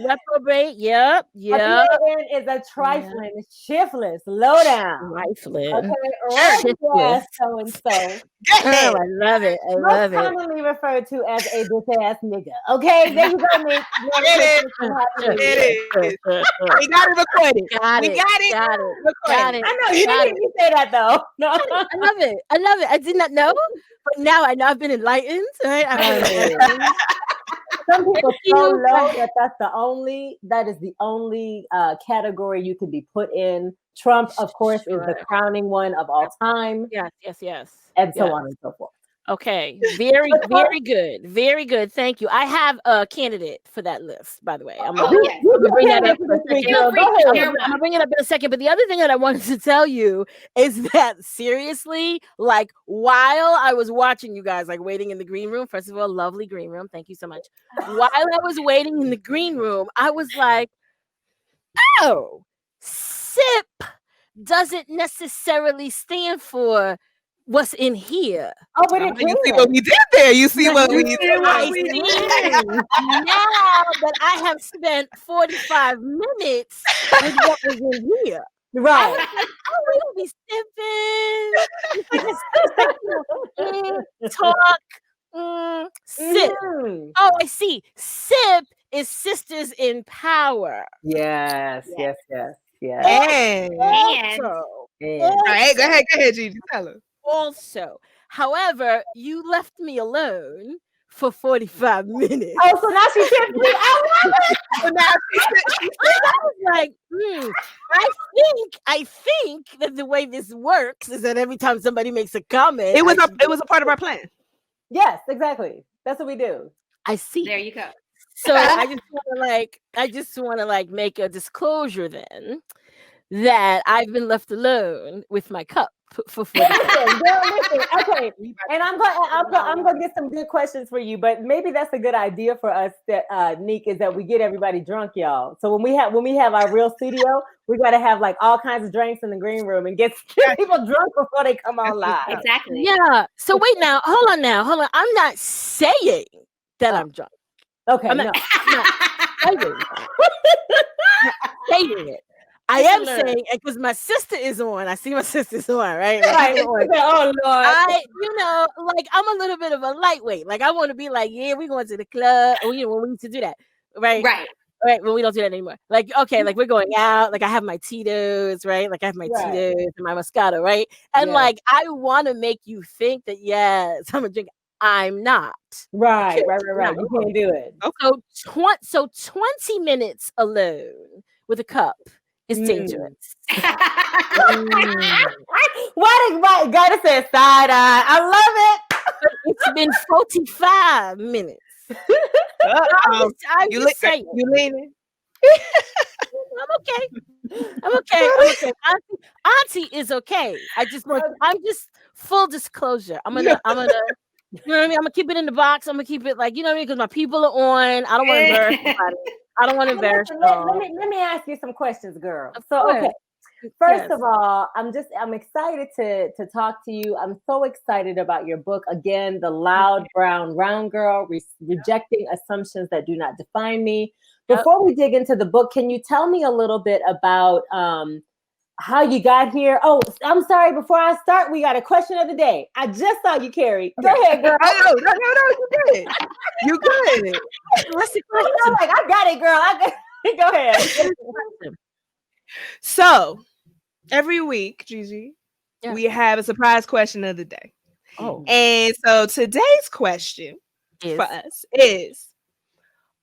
S4: Reprobate. Yep.
S3: A BAN is a trifling, shiftless, low down.
S4: Trifling.
S3: Okay. So and so.
S4: Oh, I love it.
S3: Most commonly referred to as a bitch ass nigga. Okay, there you go, Nick.
S2: It is. We got it recorded.
S4: Got it.
S3: I know you didn't hear me say that though. No,
S4: I love it. I did not know, but now I know. I've been enlightened. Right?
S3: Some people so low that is the only category you could be put in. Trump, of course, is the crowning one of all time.
S4: Yes.
S3: And so on and so forth.
S4: Okay, very good. Thank you. I have a candidate for that list, by the way. I'm gonna bring that up in a second. I'm gonna bring it up in a second. But the other thing that I wanted to tell you is that seriously, like while I was watching you guys, like waiting in the green room. First of all, lovely green room. Thank you so much. While I was waiting in the green room, I was like, oh, SIP doesn't necessarily stand for what's in here.
S3: Oh, but
S2: you see what we did there. You see what we did.
S4: Now that I have spent 45 minutes with what was in here.
S3: Right.
S4: We don't be sipping. Talk. Sip. Oh, I see. Sip is Sisters in Power.
S3: Yes.
S1: And
S4: All
S2: right, go ahead, Gigi. Tell her.
S4: Also, however, you left me alone for 45 minutes.
S3: Oh, so now she tipped me. I love it.
S2: So now
S4: I was like, I think that the way this works is that every time somebody makes a comment,
S2: it was a part of our plan.
S3: Yes, exactly. That's what we do.
S4: I see.
S1: There you go.
S4: So I just want to make a disclosure then that I've been left alone with my cup for 40
S3: listen. Okay, and I'm going to get some good questions for you, but maybe that's a good idea for us. That Nick, is that we get everybody drunk, y'all. So when we have our real studio, we got to have like all kinds of drinks in the green room and get people drunk before they come on live.
S1: Exactly.
S4: Yeah. So wait now, hold on. I'm not saying that I'm drunk.
S3: Okay,
S4: I'm not saying it. I am saying, because my sister is on. I see my sister's on, right?
S3: Right. Oh Lord.
S4: I'm a little bit of a lightweight. Like I want to be like, yeah, we going to the club. When we used to do that, right? Right. Well, we don't do that anymore. Like, okay, like we're going out. Like I have my Tito's, right? Like I have my Tito's and my Moscato, right? And like I want to make you think that yes, I'm a drinker. I'm not.
S3: Right. You can't do it.
S4: Okay. So 20 minutes alone with a cup is dangerous.
S3: Why gotta say side eye? I love it.
S4: It's been 45 minutes. I'm just saying.
S2: You leaning?
S4: I'm okay. Auntie is okay. I'm just full disclosure. I'm gonna you know what I mean? I'm gonna keep it in the box. I'm gonna keep it like, you know what I mean? Because my people are on. I don't want to embarrass anybody. I don't want to embarrass you.
S3: Let me ask you some questions, girl. So, okay. First of all, I'm excited to talk to you. I'm so excited about your book. Again, The Loud Brown Round Girl, Rejecting Assumptions That Do Not Define Me. Before we dig into the book, can you tell me a little bit about how you got here? Oh, I'm sorry. Before I start, we got a question of the day. I just saw you, Carrie. Go ahead, girl.
S2: No, you did. You good.
S4: What's the question?
S3: I'm like, I got it, girl. Go ahead.
S2: So, every week, Gigi, we have a surprise question of the day.
S4: Oh.
S2: And so today's question for us is,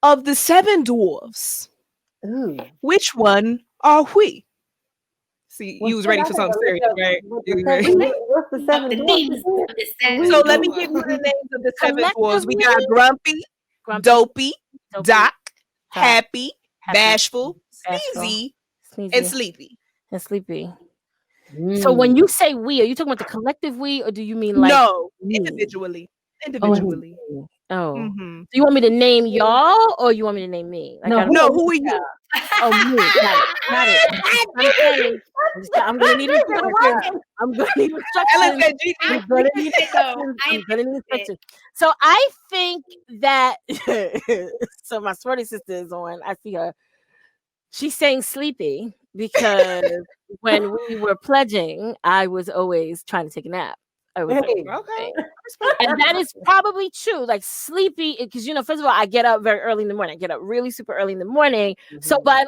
S2: of the 7 dwarves, which one are we? See, you was ready for something serious, right?
S3: What's the seven dwarfs?
S2: So let me give you the names of the seven dwarves. We got Grumpy, Dopey, Doc, Happy, Bashful, Sneezy, and Sleepy.
S4: So when you say we, are you talking about the collective we, or do you mean like
S2: no, individually?
S4: Oh. Do you want me to name y'all, or you want me to name me? Like,
S2: no, who are you?
S4: Oh, me. Got it. I'm gonna need instructions. I'm gonna need instructions. So I think that so my sorority sister is on. I see her. She's saying sleepy because when we were pledging, I was always trying to take a nap. Okay. And that is probably true. Like sleepy, because first of all, I get up very early in the morning. I get up really super early in the morning. So by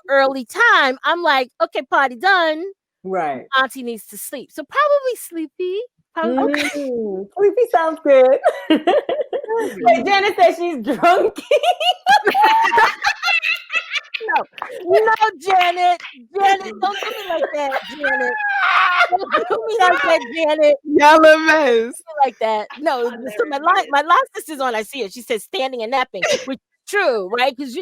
S4: early time, I'm like, okay, party done.
S3: Right.
S4: Auntie needs to sleep. So probably sleepy. Okay.
S3: Sleepy sounds good. Wait, Janet says she's drunky. No, Janet, don't do me like that, Janet. Don't do me like that, Janet.
S2: Y'all a mess.
S4: Like that. No, so my last sister's on. I see it. She says standing and napping, which is true, right? Because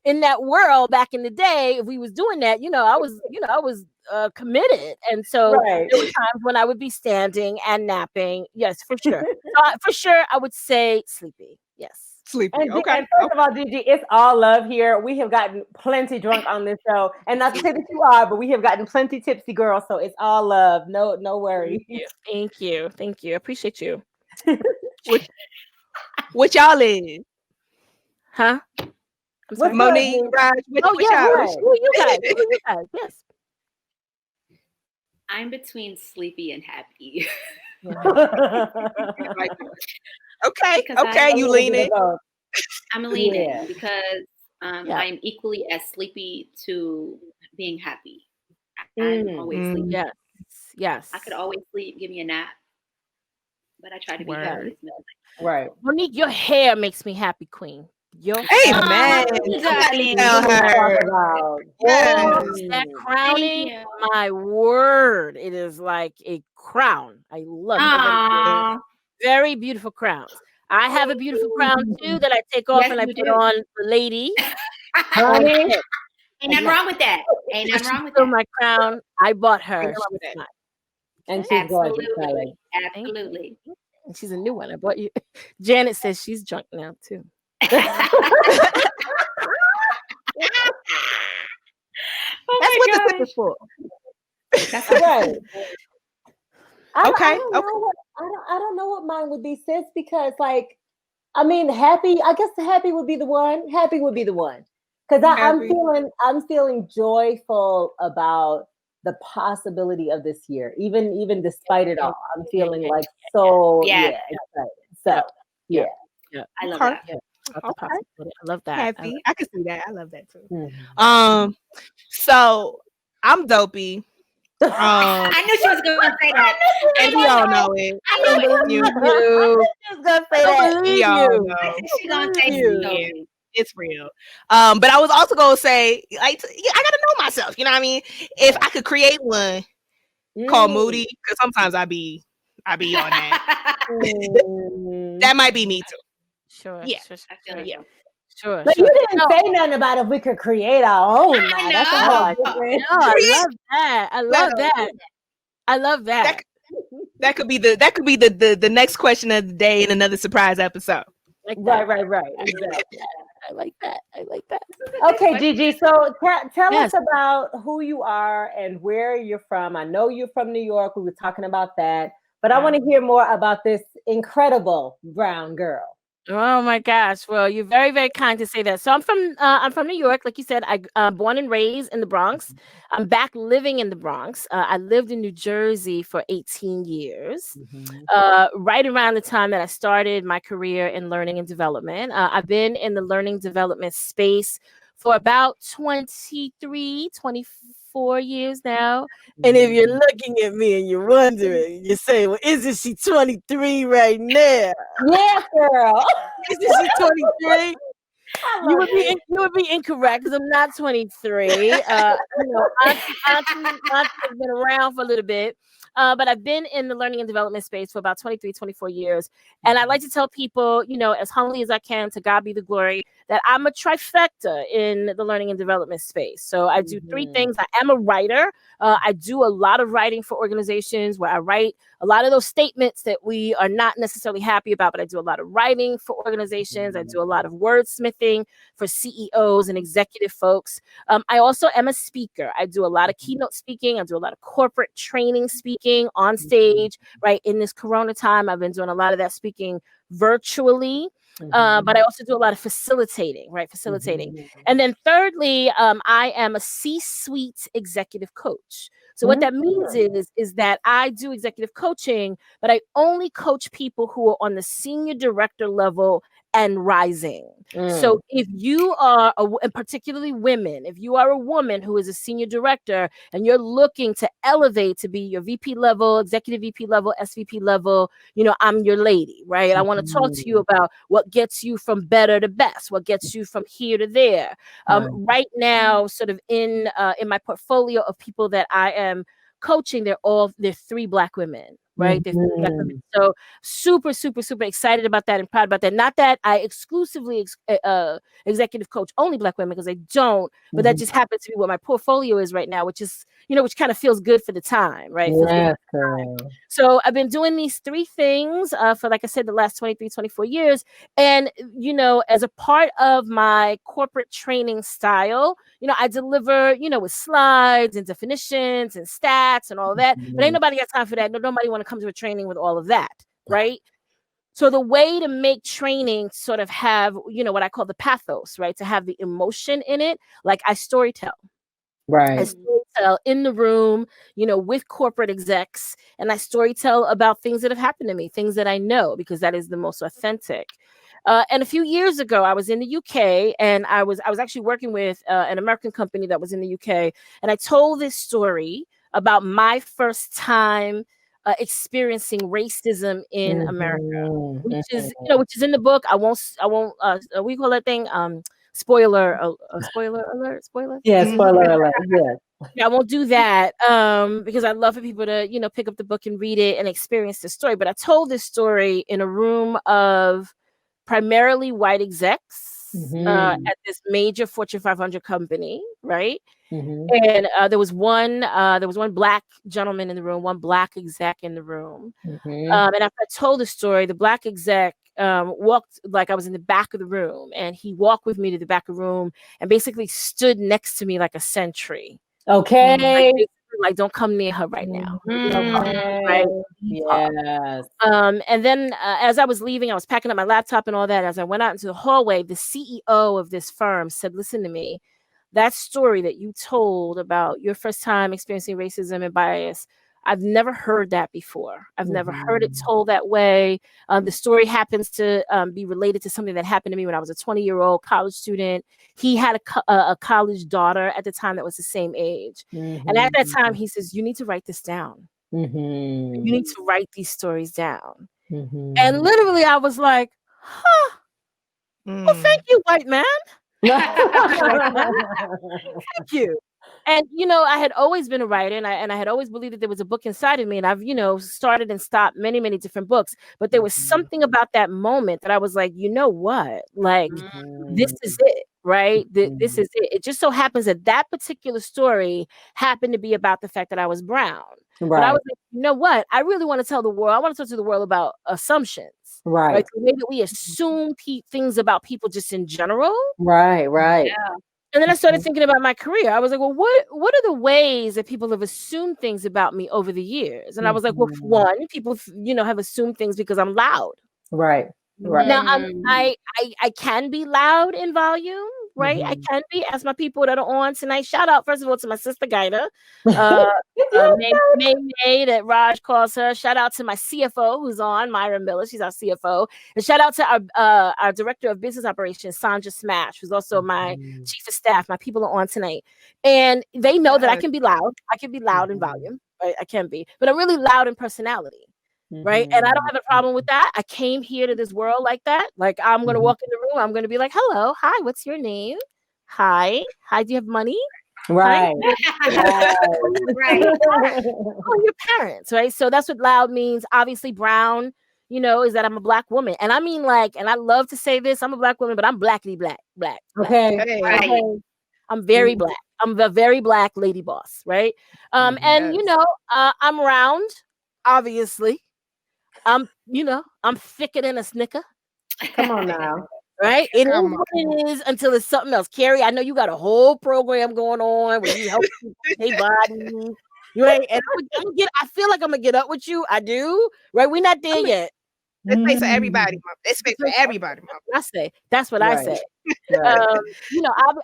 S4: in that world back in the day, if we was doing that, I was committed, and so there were times when I would be standing and napping. Yes, for sure. For sure, I would say sleepy. Yes.
S2: Sleepy.
S3: And first of all, Gigi, it's all love here. We have gotten plenty drunk on this show, and not to say that you are, but we have gotten plenty tipsy, girls. So it's all love. No worries.
S4: Thank you. I appreciate you.
S2: What y'all is?
S4: Huh?
S2: Monique, Raj,
S4: Who you guys? Yes.
S1: I'm between sleepy and happy.
S2: Okay, you leaning.
S1: I'm leaning because I'm equally as sleepy to being happy. I'm always sleepy.
S4: Yes.
S1: I could always sleep, give me a nap, but I try to be happy.
S3: Right.
S4: Monique, your hair makes me happy, Queen.
S2: Hey man, tell her.
S4: That crowning, my word, it is like a crown. I love it. Very beautiful crowns. I have a beautiful crown too that I take off and I put on the lady.
S1: Ain't nothing wrong with that.
S4: My crown, I bought her.
S3: And she's gorgeous.
S1: Absolutely.
S4: And she's a new one. I bought you. Janet says she's drunk now too.
S2: That's what the tip is for.
S3: That's right.
S2: Okay.
S3: I don't know what mine would be, sis, because happy. I guess happy would be the one. Happy would be the one because I'm feeling joyful about the possibility of this year, even despite it all. I'm feeling excited. So yeah.
S1: I love that.
S4: Okay. I love that.
S2: Happy. I can see that. I love that too. So I'm dopey.
S1: I knew she was going to say that,
S2: and we all know it.
S1: I knew
S3: you. She was going to say that.
S2: We all know.
S1: She's going to say you.
S2: It's real. But I was also going to say, I got to know myself. You know what I mean? If I could create one called Moody, because sometimes I be on that. That might be me too.
S4: Sure.
S2: Yeah.
S4: Sure.
S3: But you didn't say nothing about if we could create our own.
S4: I love that.
S2: That could be the next question of the day in another surprise episode.
S3: Right. Exactly.
S4: I like that.
S3: Okay, Gigi. So tell us about who you are and where you're from. I know you're from New York. We were talking about that, but I want to hear more about this incredible brown girl.
S4: Oh my gosh! Well, you're very, very kind to say that. So I'm from New York, like you said. I born and raised in the Bronx. I'm back living in the Bronx. I lived in New Jersey for 18 years, right around the time that I started my career in learning and development. I've been in the learning development space for about 23, 24 years now. And if you're looking at me and you're wondering, you say, well, isn't she 23 right now?
S3: Yeah, girl.
S4: Isn't she 23? You would be incorrect because I'm not 23. Auntie has been around for a little bit. But I've been in the learning and development space for about 23, 24 years. And I like to tell people, as humbly as I can, to God be the glory, that I'm a trifecta in the learning and development space. So I do three things. I am a writer. I do a lot of writing for organizations where I write a lot of those statements that we are not necessarily happy about, but I do a lot of writing for organizations. I do a lot of wordsmithing for CEOs and executive folks. I also am a speaker. I do a lot of keynote speaking. I do a lot of corporate training speaking on stage, right? In this Corona time, I've been doing a lot of that speaking virtually. But I also do a lot of facilitating, right? And then thirdly, I am a C-suite executive coach. So what that means is that I do executive coaching, but I only coach people who are on the senior director level and rising. So if you are, and particularly women, if you are a woman who is a senior director and you're looking to elevate to be your VP level, executive VP level, SVP level, I'm your lady, right? I want to talk to you about what gets you from better to best, what gets you from here to there. Right now, sort of in my portfolio of people that I am coaching, they're three Black women. Right. So super, super, super excited about that and proud about that. Not that I exclusively executive coach only Black women, because I don't, but that just happens to be what my portfolio is right now, which is, which kind of feels good for the time. Right.
S3: Yeah,
S4: so I've been doing these three things for, like I said, the last 23, 24 years. And, as a part of my corporate training style, I deliver, with slides and definitions and stats and all that. But ain't nobody got time for that. Nobody want to come to a training with all of that, right? So the way to make training sort of have, what I call the pathos, right? To have the emotion in it, like I storytell.
S3: Right.
S4: I storytell in the room, with corporate execs, and I storytell about things that have happened to me, things that I know, because that is the most authentic. And a few years ago, I was in the UK, and I was actually working with an American company that was in the UK, and I told this story about my first time experiencing racism in America, which is in the book. I won't. We call that thing spoiler alert.
S3: Yeah, spoiler alert.
S4: Yeah, I won't do that because I'd love for people to pick up the book and read it and experience the story. But I told this story in a room of primarily white execs at this major Fortune 500 company, right? And there was one Black gentleman in the room, one Black exec in the room. And after I told the story, the Black exec walked, like I was in the back of the room, and he walked with me to the back of the room and basically stood next to me like a sentry.
S3: Okay.
S4: Like, don't come near her right now.
S3: Right? Yes.
S4: And then as I was leaving, I was packing up my laptop and all that. As I went out into the hallway, the CEO of this firm said, "Listen to me. That story that you told about your first time experiencing racism and bias, I've never heard that before. I've never heard it told that way. The story happens to be related to something that happened to me when I was a 20-year-old college student. He had a college daughter at the time that was the same age. And at that time, he says, you need to write this down. You need to write these stories down." And literally, I was like, huh. Well, thank you, white man. Thank you. And, I had always been a writer, and I had always believed that there was a book inside of me. And I've, started and stopped many, many different books. But there was something about that moment that I was like, you know what? Like, this is it, right? This is it. It just so happens that that particular story happened to be about the fact that I was brown. Right. But I was like, you know what? I really want to tell the world. I want to talk to the world about assumptions. Right. The way that we assume things about people just in general.
S3: Right. Yeah.
S4: And then I started thinking about my career. I was like, well, what are the ways that people have assumed things about me over the years? And I was like, well, one, people, have assumed things because I'm loud.
S3: Right.
S4: Now, I can be loud in volume, right? I can be, as my people that are on tonight. Shout out, first of all, to my sister Gaida, May, that Raj calls her. Shout out to my CFO who's on, Myra Miller. She's our CFO. And shout out to our director of business operations, Sandra Smash, who's also my chief of staff. My people are on tonight. And they know that I can be loud. I can be loud in volume. Right? I can be. But I'm really loud in personality. right? And I don't have a problem with that. I came here to this world like that. Like, I'm going to walk in the room. I'm going to be like, hello, hi, what's your name? Hi, do you have money?
S3: Right.
S1: Right.
S4: Oh, your parents, right? So that's what loud means. Obviously, brown, is that I'm a Black woman. And I mean, like, and I love to say this, I'm a Black woman, but I'm blackity black.
S3: Okay.
S1: Right.
S4: I'm very Black. I'm the very Black lady boss, right? And I'm round, obviously. I'm thicker than a Snicker.
S3: Come on now.
S4: Right? It is what it is until it's something else. Carrie, I know you got a whole program going on where you help people their body. Right? And I feel like I'm gonna get up with you. I do. Right? We're not there yet.
S2: There's space for everybody, Mom. There's space for everybody, Mom.
S4: That's what I say.
S3: Right.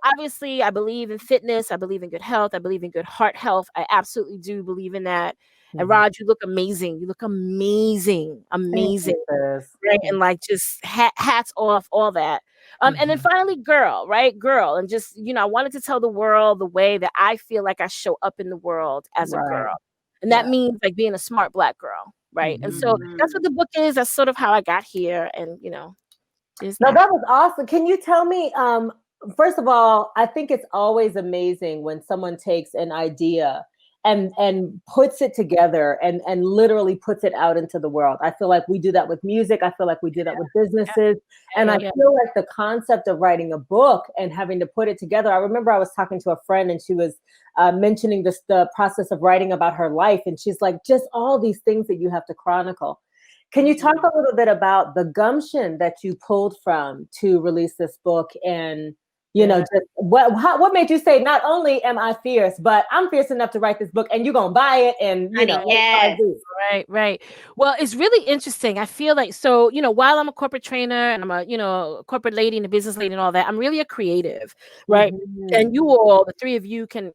S4: Obviously, I believe in fitness. I believe in good health. I believe in good heart health. I absolutely do believe in that. And Raj, you look amazing. You look amazing. Right? And like, just hats off, all that. And then finally, girl, right? Girl. And just, I wanted to tell the world the way that I feel like I show up in the world as a girl. And that means like being a smart Black girl. Right. And so that's what the book is. That's sort of how I got here. And,
S3: that was awesome. Can you tell me, first of all, I think it's always amazing when someone takes an idea and puts it together and literally puts it out into the world. I feel like we do that with music. I feel like we do that with businesses. And I feel like the concept of writing a book and having to put it together. I remember I was talking to a friend and she was mentioning the process of writing about her life. And she's like, just all these things that you have to chronicle. Can you talk a little bit about the gumption that you pulled from to release this book and just what made you say, not only am I fierce, but I'm fierce enough to write this book and you're going to buy it and,
S1: yes.
S4: Right. Well, it's really interesting. I feel like, so, while I'm a corporate trainer and I'm a corporate lady and a business lady and all that, I'm really a creative, right? And you all, the three of you can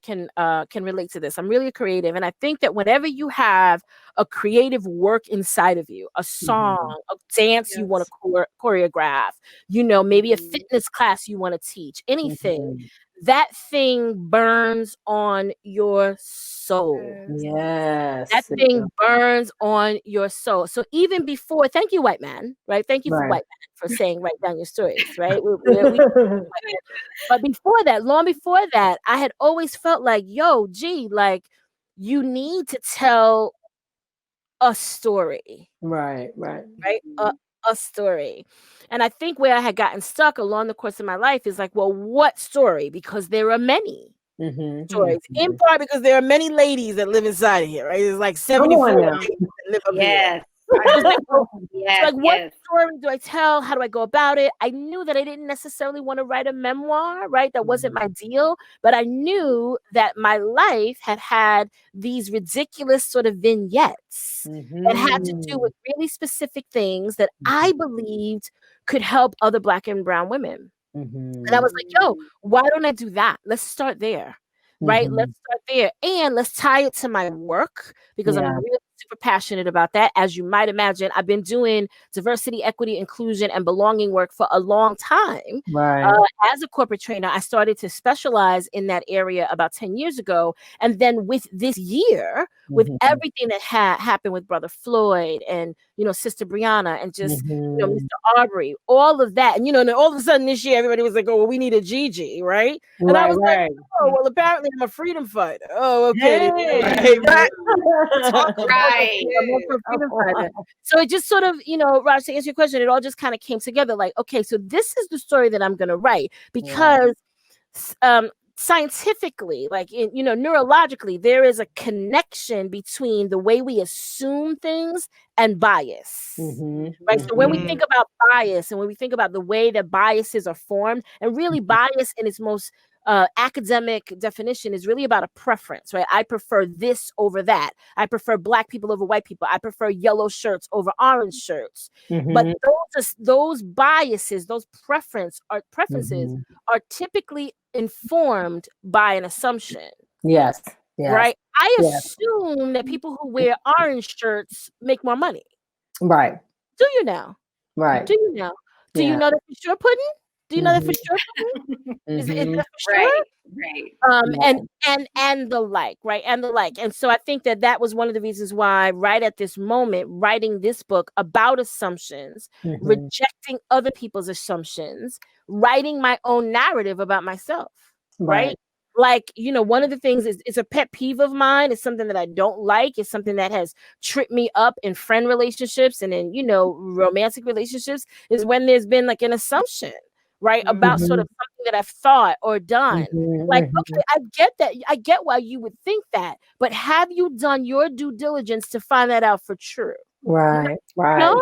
S4: relate to this. I'm really a creative. And I think that whenever you have a creative work inside of you, a song, a dance you want to choreograph, maybe a fitness class you want to teach, anything, that thing burns on your soul.
S3: Yes.
S4: That thing burns on your soul. So even before, thank you, white man, right? Thank you for white man for saying, write down your stories, right? But before that, long before that, I had always felt like, like, you need to tell a story. Right. A story. And I think where I had gotten stuck along the course of my life is like, well, what story? Because there are many stories. In part because there are many ladies that live inside of here, right? It's like 74 ladies that live up here. Like, what story do I tell? How do I go about it? I knew that I didn't necessarily want to write a memoir, right? That wasn't my deal. But I knew that my life had these ridiculous sort of vignettes that had to do with really specific things that I believed could help other Black and brown women. And I was like, why don't I do that? Let's start there. Right? Let's start there. And let's tie it to my work because I'm really super passionate about that. As you might imagine, I've been doing diversity, equity, inclusion, and belonging work for a long time. As a corporate trainer, I started to specialize in that area about 10 years ago. And then with this year, with everything that happened with Brother Floyd and, Sister Breonna and just, Mr. Arbery, all of that. And, and all of a sudden this year, everybody was like, oh, well, we need a Gigi, right? And I was like, oh, well, apparently I'm a freedom fighter. Oh, okay. Right. So it just sort of, Raj, to answer your question, it all just kind of came together like, okay, so this is the story that I'm going to write because scientifically, like, neurologically, there is a connection between the way we assume things and bias. Right. So when we think about bias and when we think about the way that biases are formed, and really bias in its most academic definition is really about a preference, right? I prefer this over that. I prefer Black people over white people. I prefer yellow shirts over orange shirts. But those biases, those preferences are typically informed by an assumption. Yes. Right? I assume that people who wear orange shirts make more money. Right. Do you now? Right. Do you know? Do you know that for sure pudding? Do you know that for sure? Is that for sure?
S1: Right.
S4: And the like, right? And the like. And so I think that was one of the reasons why right at this moment, writing this book about assumptions, rejecting other people's assumptions, writing my own narrative about myself, right? Like, one of the things is, it's a pet peeve of mine. It's something that I don't like. It's something that has tripped me up in friend relationships and in, romantic relationships, is when there's been like an assumption, right, about sort of something that I've thought or done. Like, okay, I get that. I get why you would think that, but have you done your due diligence to find that out for true?
S3: Right.
S4: No,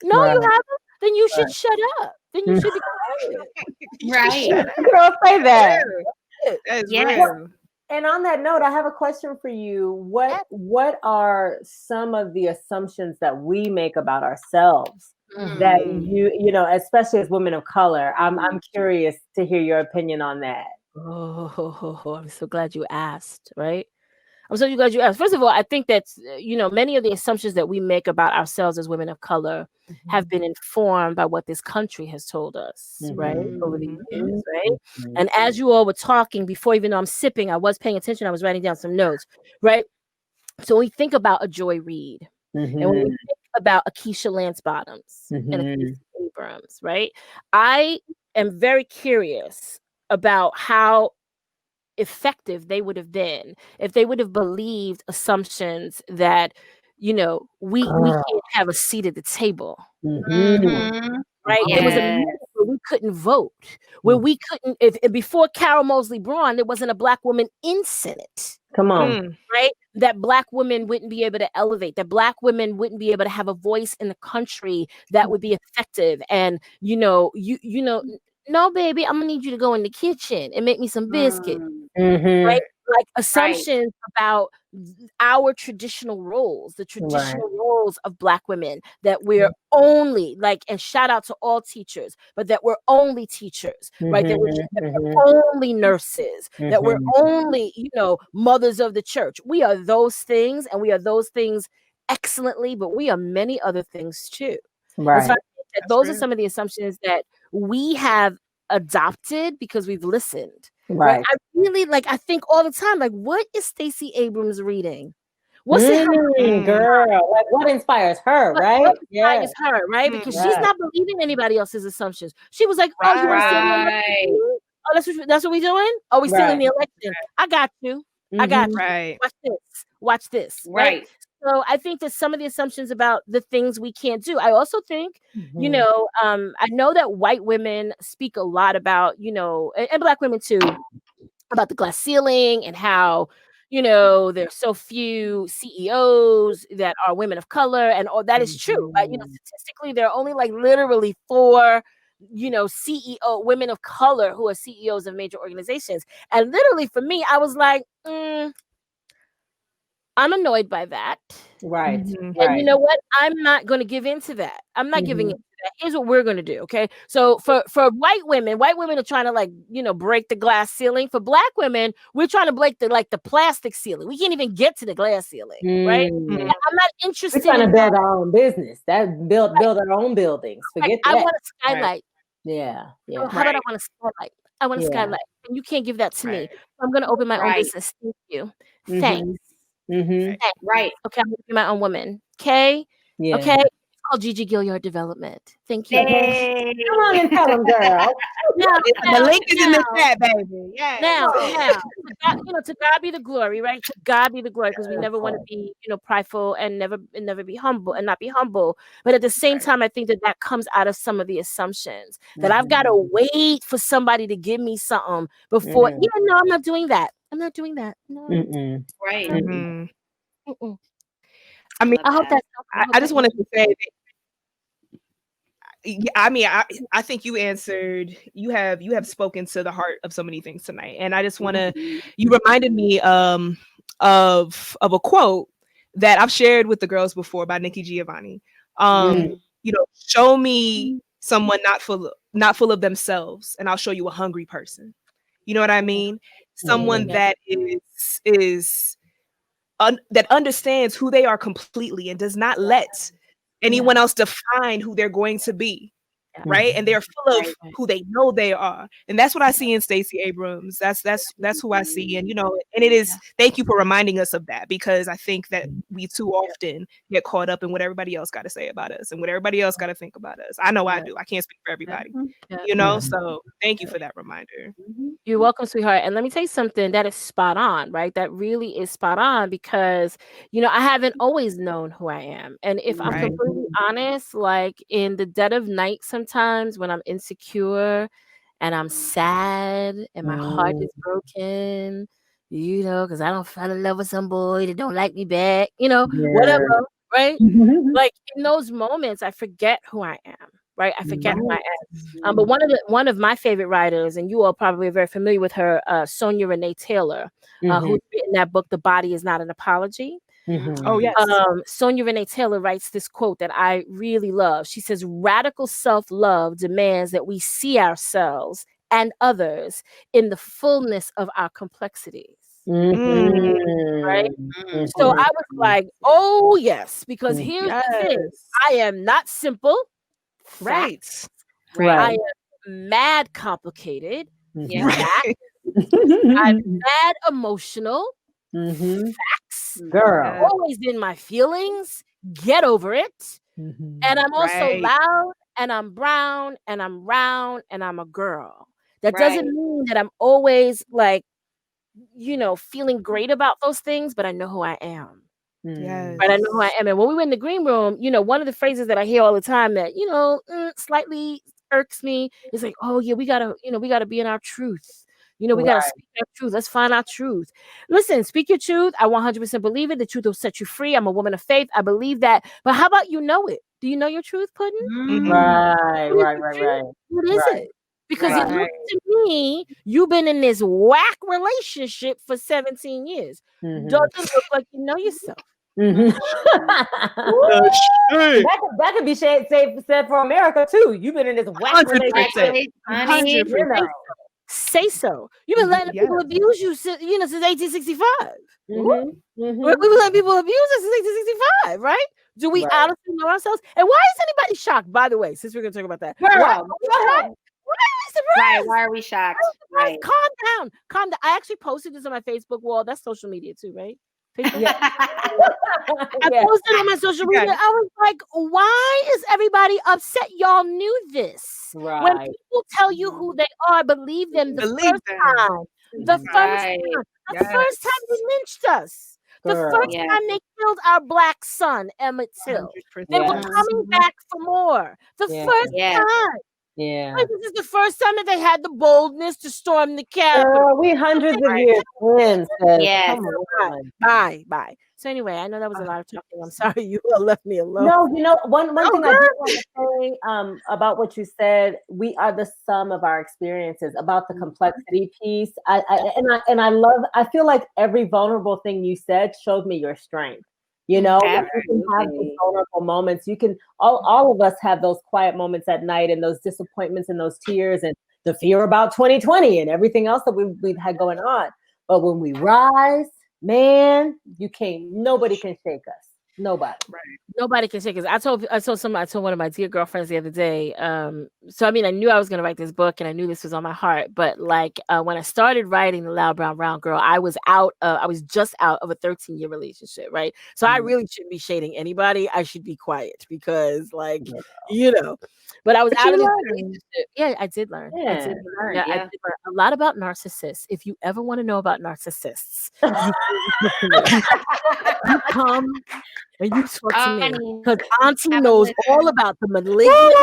S4: you haven't. Then you should shut up. Then you should be quiet.
S1: Right.
S3: Girl, say that.
S2: That's
S1: Yes.
S2: real.
S3: And on that note, I have a question for you. What are some of the assumptions that we make about ourselves that especially as women of color? I'm curious to hear your opinion on that.
S4: Oh, I'm so glad you asked, right? I'm so glad you asked. First of all, I think that, many of the assumptions that we make about ourselves as women of color have been informed by what this country has told us, right? Over the years, right? And as you all were talking, before even though I'm sipping, I was paying attention. I was writing down some notes, right? So when we think about a Joy Reid, and when we think about a Keisha Lance Bottoms and a Keisha Abrams, right? I am very curious about how effective they would have been if they would have believed assumptions that we can't have a seat at the table, right?
S1: Yes.
S4: There was a minute where we couldn't vote, where we couldn't, if before Carol Mosley Braun, there wasn't a Black woman in Senate.
S3: Come on.
S4: Right? That Black women wouldn't be able to elevate, that Black women wouldn't be able to have a voice in the country that would be effective. And no, baby, I'm gonna need you to go in the kitchen and make me some biscuits. Right? Like assumptions about our traditional roles, the traditional roles of Black women, that we're only and shout out to all teachers, but that we're only teachers, right? That we're only nurses, that we're only, mothers of the church. We are those things, and we are those things excellently, but we are many other things too. Right. And so I think that those are some of the assumptions that we have adopted because we've listened. Right. I really I think all the time, what is Stacey Abrams reading? What's
S3: girl? Like, what inspires her, right?
S4: What inspires her, right? Because she's not believing anybody else's assumptions. She was like, "Oh, you want to steal the election? Oh, that's what we doing? Oh, we stealing the election? I got you. I got you.
S2: Right.
S4: Watch this. Right." So I think that some of the assumptions about the things we can't do. I also think, I know that white women speak a lot about, and Black women too, about the glass ceiling and how, there's so few CEOs that are women of color, and all that is true. But statistically, there are only literally 4 CEO women of color who are CEOs of major organizations. And literally for me, I was like, I'm annoyed by that.
S3: Right.
S4: And you know what? I'm not going to give in to that. I'm not giving in to that. Here's what we're going to do. Okay. So for white women are trying to break the glass ceiling. For Black women, we're trying to break the plastic ceiling. We can't even get to the glass ceiling. Right. I'm not interested.
S3: We're trying to build our own business. Build our own buildings. Forget that.
S4: I want a skylight.
S3: Yeah.
S4: How about I want a skylight? I want a skylight. And you can't give that to me. I'm going to open my own business. Thank you. Thanks.
S1: Right.
S4: Okay, I'm gonna be my own woman. Okay.
S3: Yeah.
S4: Okay. It's called Gigi Gilliard Development. Thank you.
S1: Hey.
S3: Come on and tell them, girl.
S2: The link is in the chat, baby. Yeah.
S4: Now, to God be the glory, right? To God be the glory, because we never want to be, prideful and never be humble and not be humble. But at the same time, I think that comes out of some of the assumptions that I've got to wait for somebody to give me something before. No, I'm not doing that. I'm not doing that. No.
S1: Right.
S2: I mean,
S4: I
S2: just wanted to say that, I think you answered. You have spoken to the heart of so many things tonight, and I just want to. You reminded me of a quote that I've shared with the girls before by Nikki Giovanni. Show me someone not full of themselves, and I'll show you a hungry person. You know what I mean? Someone that is that understands who they are completely and does not let anyone else define who they're going to be. right? And they're full of
S4: Right.
S2: who they know they are. And that's what I see in Stacey Abrams. That's who I see. And, you know, and it is, thank you for reminding us of that, because I think that we too often get caught up in what everybody else got to say about us and what everybody else got to think about us. I know I do. I can't speak for everybody, you know? So thank you for that reminder.
S4: You're welcome, sweetheart. And let me tell you something that is spot on, right? That really is spot on, because, you know, I haven't always known who I am. And if I'm completely honest, like in the dead of night, sometimes when I'm insecure and I'm sad and my heart is broken, you know, because I don't fall in love with some boy that don't like me back, you know, whatever, right? Like in those moments, I forget who I am. Right, I forget who I am. But one of my favorite writers, and you all probably are very familiar with her, Sonia Renee Taylor, who's written that book, "The Body Is Not an Apology."
S2: Oh yes.
S4: Sonia Renee Taylor writes this quote that I really love. She says, "Radical self-love demands that we see ourselves and others in the fullness of our complexities." Right? So I was like, "Oh yes," because here's the thing: I am not simple. Facts. I am mad complicated. Facts. I'm mad emotional. Facts.
S3: Girl.
S4: Always in my feelings. Get over it. And I'm also loud, and I'm brown, and I'm round, and I'm a girl. That doesn't mean that I'm always like, you know, feeling great about those things, but I know who I am.
S2: Yes.
S4: Right, I know who I am. And when we were in the green room, you know, one of the phrases that I hear all the time that, you know, slightly irks me is like, "Oh yeah, we gotta be in our truth. You know, we gotta speak our truth. Let's find our truth." Listen, speak your truth. I 100% believe it. The truth will set you free. I'm a woman of faith. I believe that. But how about you know it? Do you know your truth, Puddin'?
S3: Right.
S4: What is it? Because it looks to me, you've been in this whack relationship for 17 years. Doesn't look like you know yourself.
S3: That could be said for America too. You've been in this whack relationship.
S4: 100%. Say so. You've been letting people abuse you, you know, since 1865. We've been letting people abuse us since 1865, right? Do we honestly know ourselves? And why is anybody shocked? By the way, since we're gonna talk about that,
S1: Why are we shocked?
S4: Calm down. I actually posted this on my Facebook wall. That's social media too, right? I posted on my social media. I was like, why is everybody upset? Y'all knew this. When people tell you who they are, believe them the first time. The first time they lynched us. The first time they killed our black son, Emmett Till. They were coming back for more. The first time. Like, this is the first time that they had the boldness to storm the Capitol.
S3: We hundreds of years in.
S1: Yes.
S4: Bye. So anyway, I know that was a lot of talking. I'm sorry you all left me alone.
S3: No, you know, one thing I do want to say about what you said, we are the sum of our experiences, about the complexity piece. I feel like every vulnerable thing you said showed me your strength. You know, you can have those vulnerable moments. You can, all of us have those quiet moments at night, and those disappointments and those tears and the fear about 2020 and everything else that we've had going on. But when we rise, man, nobody can shake us. Nobody.
S4: Nobody can shake us. I told one of my dear girlfriends the other day. So I mean, I knew I was going to write this book, and I knew this was on my heart. But like when I started writing The Loud Brown Brown Girl, I was just out of a 13-year relationship, right? So I really shouldn't be shading anybody. I should be quiet because, like, you know. But I was out of this relationship. Yeah, I did learn. I did learn a lot about narcissists. If you ever want to know about narcissists, you come and you talk to me, because Auntie knows all about the malignant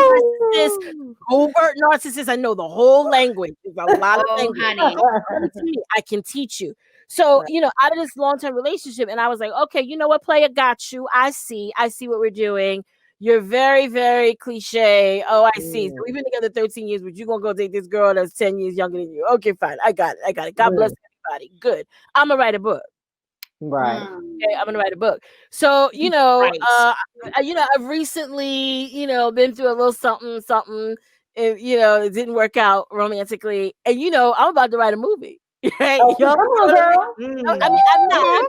S4: narcissist, overt narcissist. I know the whole language. There's a lot of language. Come to me, I can teach you. So, you know, out of this long-term relationship, and I was like, okay, you know what, player, got you. I see what we're doing. You're very, very cliche. Oh, I see. So we've been together 13 years, but you're going to go date this girl that's 10 years younger than you. Okay, fine. I got it. God bless everybody. Good. I'm going to write a book.
S3: Right.
S4: Okay, I'm going to write a book. So, you know, I've recently, you know, been through a little something. And, you know, it didn't work out romantically. And, you know, I'm about to write a movie. Right?
S3: Come on, girl.
S4: I mean, I'm not.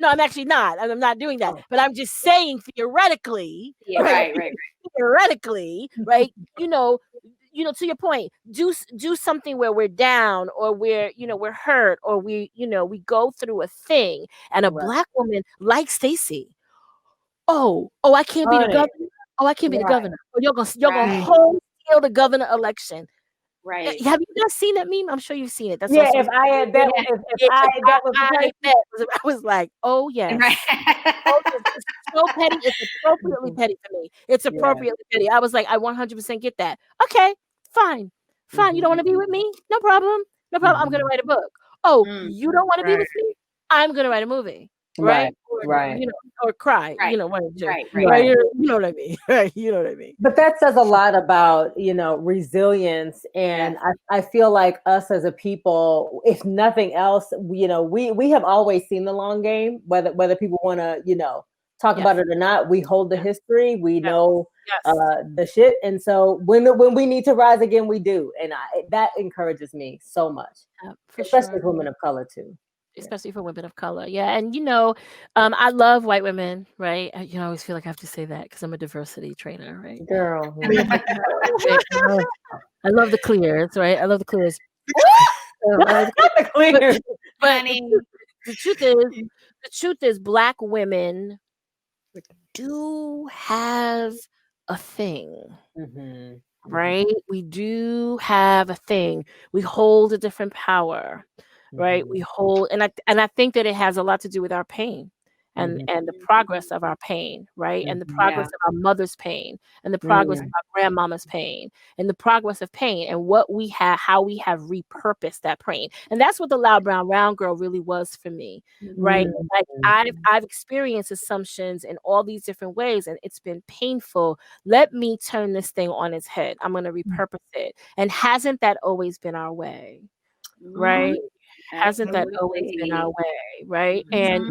S4: No, I'm actually not. I'm not doing that. But I'm just saying theoretically.
S1: Yeah, right.
S4: Theoretically, right? To your point, do something where we're down or we're hurt or we go through a thing, and a Black woman like Stacey, I can't be the governor. Oh, I can't be the governor. Oh, you're gonna hold the governor election.
S1: Right.
S4: Have you guys seen that meme? I'm sure you've seen it. That's
S3: I
S4: was like, oh yes.
S1: Right.
S4: It's so petty. It's appropriately petty for me. It's appropriately petty. I was like, I 100% get that. Okay, fine. You don't want to be with me? No problem. I'm gonna write a book. Oh, you don't want to be with me? I'm gonna write a movie. Right. Or cry.
S1: Right.
S4: You know what I mean?
S1: Right.
S4: You know what I mean? Right. You know what I mean?
S3: But that says a lot about, resilience. And I feel like us as a people, if nothing else, we have always seen the long game, whether people want to, talk about it or not. We hold the history. We know the shit. And so when we need to rise again, we do. And that encourages me so much, especially women of color too.
S4: Especially for women of color. Yeah. And, I love white women, right? I always feel like I have to say that because I'm a diversity trainer, right?
S3: Girl.
S4: I love the clears, right? I love the clears.
S3: The clears.
S4: But the truth is Black women do have a thing. Right? We do have a thing. We hold a different power. Right, we hold, and I think that it has a lot to do with our pain, and the progress of our pain, right, and the progress of our mother's pain, and the progress of our grandmama's pain, and the progress of pain, and how we have repurposed that pain, and that's what the Loud Brown Round Girl really was for me, right? Like I've experienced assumptions in all these different ways, and it's been painful. Let me turn this thing on its head. I'm going to repurpose it, and hasn't that always been our way, right? Hasn't that always been our way, right? And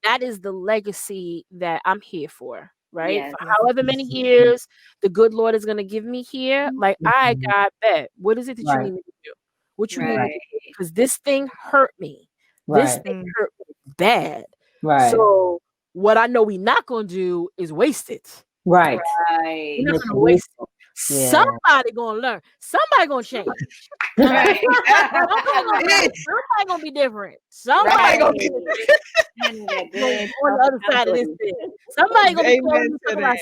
S4: that is the legacy that I'm here for, right?
S1: Yes.
S4: For however many years the good Lord is going to give me here, like I got bet. What is it that you need me to do? What you need me to do? Because this thing hurt me. This thing hurt me bad.
S3: Right.
S4: So what I know we're not going to do is waste it.
S3: Right.
S4: We're not going to waste it. Somebody gonna learn. Somebody gonna change. Somebody gonna be different. Somebody gonna be different. On the other side of this thing. Somebody gonna be like,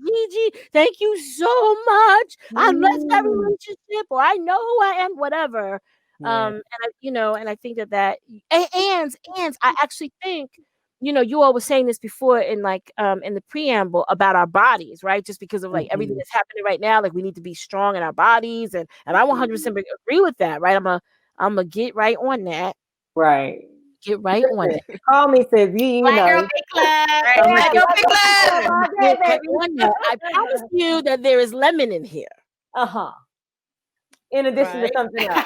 S4: Gigi, thank you so much. I left that relationship, or I know who I am, whatever. And I think that and I actually think, you all were saying this before in in the preamble about our bodies, right? Just because of everything that's happening right now, we need to be strong in our bodies, and I 100% agree with that, right? I'm gonna get right on that,
S3: right?
S4: Get right on it.
S3: Call me, Sid.
S1: Black Girl Big Club.
S4: Black Girl Big Club. I promise you that there is lemon in here.
S3: In addition to something else.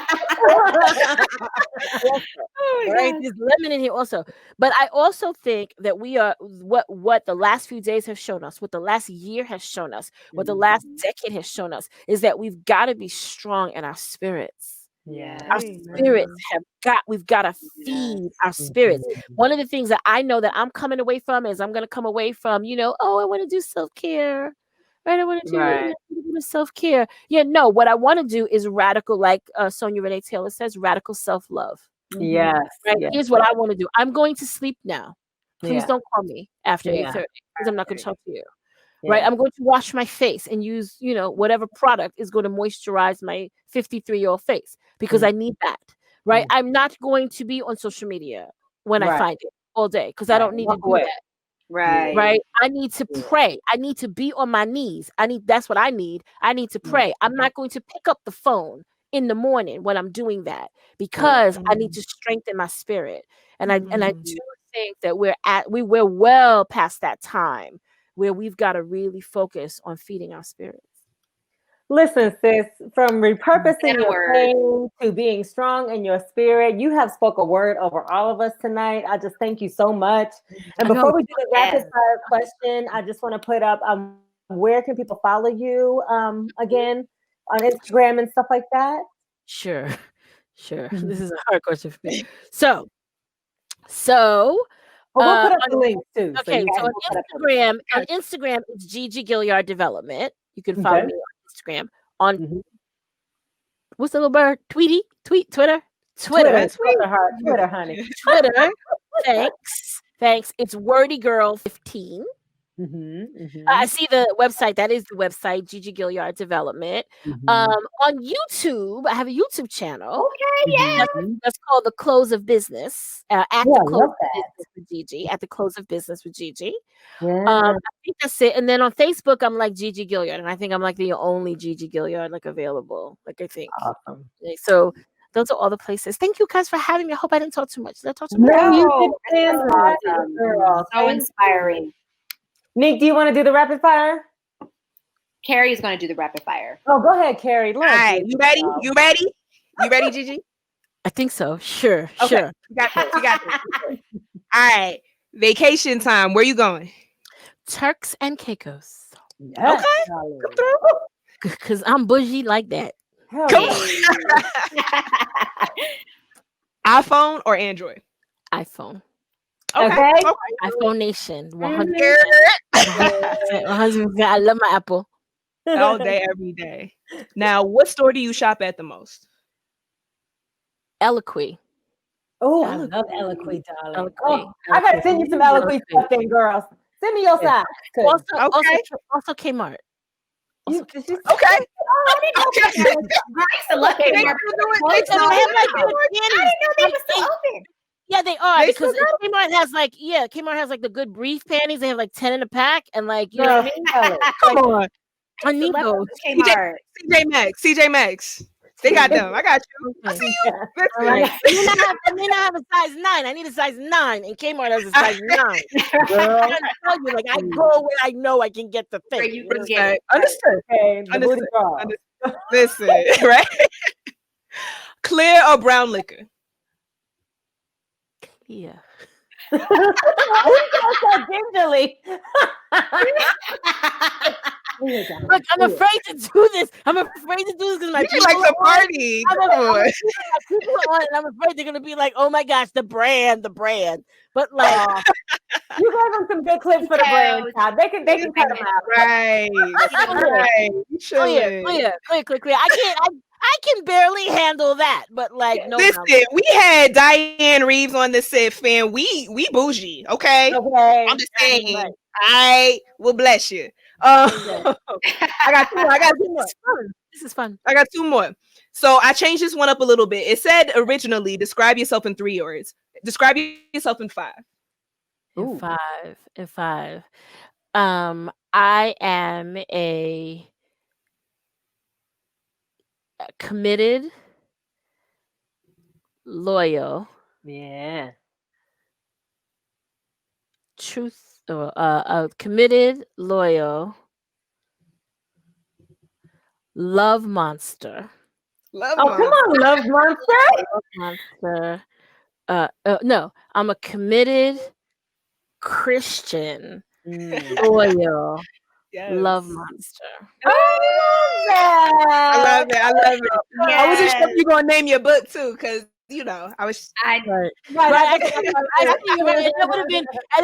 S4: Right? There's lemon in here also. But I also think that we are what the last few days have shown us, what the last year has shown us, what the last decade has shown us, is that we've got to be strong in our spirits.
S3: Yeah.
S4: Our spirits we've got to feed our spirits. One of the things that I know that I'm coming away from is I'm going to come away from, I want to do self-care. Right, I want to do self-care. No, what I want to do is radical, like Sonia Renee Taylor says, radical self-love.
S3: Yes.
S4: Right.
S3: Yes.
S4: Here's what I want to do. I'm going to sleep now. Please don't call me after 8:30 because I'm not going to talk to you. Right. I'm going to wash my face and use, whatever product is going to moisturize my 53-year-old face because I need that. Right. I'm not going to be on social media when I find it all day because I don't need to do that. Right. I need to pray. I need to be on my knees. That's what I need. I need to pray. I'm not going to pick up the phone in the morning when I'm doing that because I need to strengthen my spirit. And I do think that we're well past that time where we've got to really focus on feeding our spirits.
S3: Listen, sis, from repurposing your pain to being strong in your spirit, you have spoke a word over all of us tonight. I just thank you so much. And before we do the rapid fire question, I just want to put up where can people follow you again on Instagram and stuff like that? Sure.
S4: This is a hard question for me. So
S3: But we'll put up the links too.
S4: Okay, so on Instagram, it's Gigi Gilliard Development. You can follow me on Instagram. On what's the little bird? Twitter.
S3: Twitter, honey.
S4: Twitter. Thanks. It's Wordy Girl 15. I see the website. That is the website, Gigi Gilliard Development. On YouTube, I have a YouTube channel.
S1: Okay, yeah.
S4: That's called The Close of Business. At the Close of Business with Gigi. At the Close of Business with Gigi. I think that's it. And then on Facebook, I'm like Gigi Gilliard, and I think I'm like the only Gigi Gilliard like available. Like I think.
S3: Awesome.
S4: So those are all the places. Thank you guys for having me. I hope I didn't talk too much. Did I talk too much?
S3: No,
S1: so inspiring.
S3: Nick, do you want to do the rapid fire?
S1: Carrie is going to do the rapid fire.
S3: Oh, go ahead, Carrie. Look,
S2: all right, you ready? You ready, Gigi?
S4: I think so. Sure.
S2: You got this. All right. Vacation time. Where you going?
S4: Turks and Caicos.
S3: Yes,
S2: okay. Come through.
S4: Because I'm bougie like that.
S3: Hell
S2: Come
S3: yeah.
S2: on. iPhone or Android?
S4: iPhone.
S3: Okay.
S4: iPhone Nation. 100%. 100%. I love my Apple.
S2: All day, every day. Now, what store do you shop at the most?
S4: Eloquy.
S3: Oh, I love Eloquy, darling.
S4: Eloquy.
S3: I gotta send you some Eloquy stuff then, girls. Send me your side.
S4: Also Kmart.
S3: Okay.
S1: I used to love it. I didn't know they were still open.
S4: Yeah, they are because Kmart has the good brief panties. They have like 10 in a pack, and like you know what I mean.
S2: Come on,
S4: I need those.
S2: CJ Maxx. They got them. I got you. I see you.
S4: I may not have a size 9. I need a size 9, and Kmart has a size 9. Girl, I'm tell you, like I go where I know I can get the thing.
S1: You can get it.
S2: Understood.
S3: Understood.
S2: Listen, right? Clear or brown liquor?
S4: Yeah.
S3: Gingerly.
S4: Look, I'm afraid to do this. Because my
S2: people like the party.
S4: I'm afraid they're gonna be like, "Oh my gosh, the brand." But like,
S3: you gave them some good clips for the brand. Child. They can cut them out.
S2: Right.
S4: Clear. I can barely handle that, but like, no.
S2: Listen, we had Diane Reeves on the set, fan. We bougie, okay? I'm just saying. Right. I will bless you. I got two more.
S4: This is fun.
S2: I got 2 more. So I changed this one up a little bit. It said originally, describe yourself in 3 words. Describe yourself in 5.
S4: In 5. I am a committed, loyal, committed, loyal, love monster.
S3: Come on, love monster.
S4: No, I'm a committed Christian, loyal, love monster.
S2: I love it. Yes. I wasn't sure if you're gonna name your book too, because I was.
S4: Right. That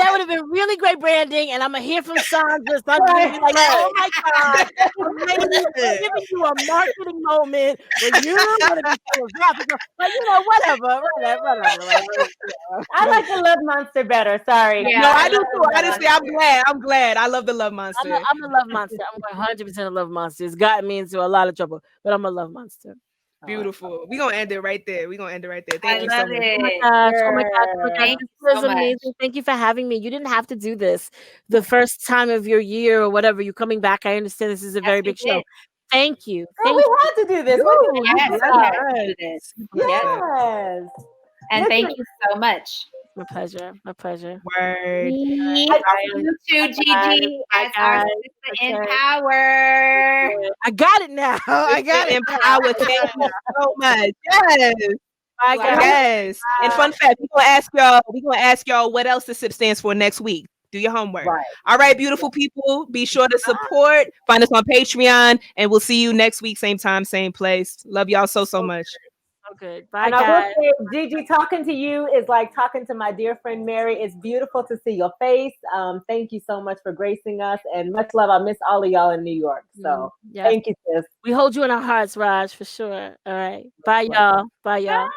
S4: would have been really great branding, and I'm gonna hear from Sandra. Sandra's gonna be like, "Oh my God, I'm giving you a marketing moment where you're gonna be photographic." But whatever.
S3: I like the Love Monster better. Sorry.
S2: Yeah, no, I do too. Honestly, I'm glad. I love the Love Monster.
S4: I'm a Love Monster. I'm 100% a Love Monster. It's gotten me into a lot of trouble, but I'm a Love Monster.
S2: Beautiful. We're gonna end it right there. Thank you
S1: so
S2: much.
S4: Oh my gosh. Thank you so amazing. Much. Thank you for having me. You didn't have to do this the first time of your year or whatever. You're coming back. I understand this is a very big show. Thank you.
S3: We had to do this.
S1: Yes. And thank you so much.
S4: My pleasure.
S2: Word.
S1: You too, Gigi, as our sister in power.
S4: I got it now. I got it.
S2: Empower. Thank you so much. Yes. Yes. And fun fact, we're gonna ask y'all what else the SIP stands for next week. Do your homework. Right. All right, beautiful people. Be sure to support. Find us on Patreon, and we'll see you next week, same time, same place. Love y'all so much.
S4: good. Bye,
S3: and
S4: guys.
S3: I will say, Gigi, talking to you is like talking to my dear friend Mary. It's beautiful to see your face. Thank you so much for gracing us, and much love. I miss all of y'all in New York. So
S4: yes.
S3: thank you, sis.
S4: We hold you in our hearts, Raj, for sure. All right. Bye, y'all. Bye, y'all.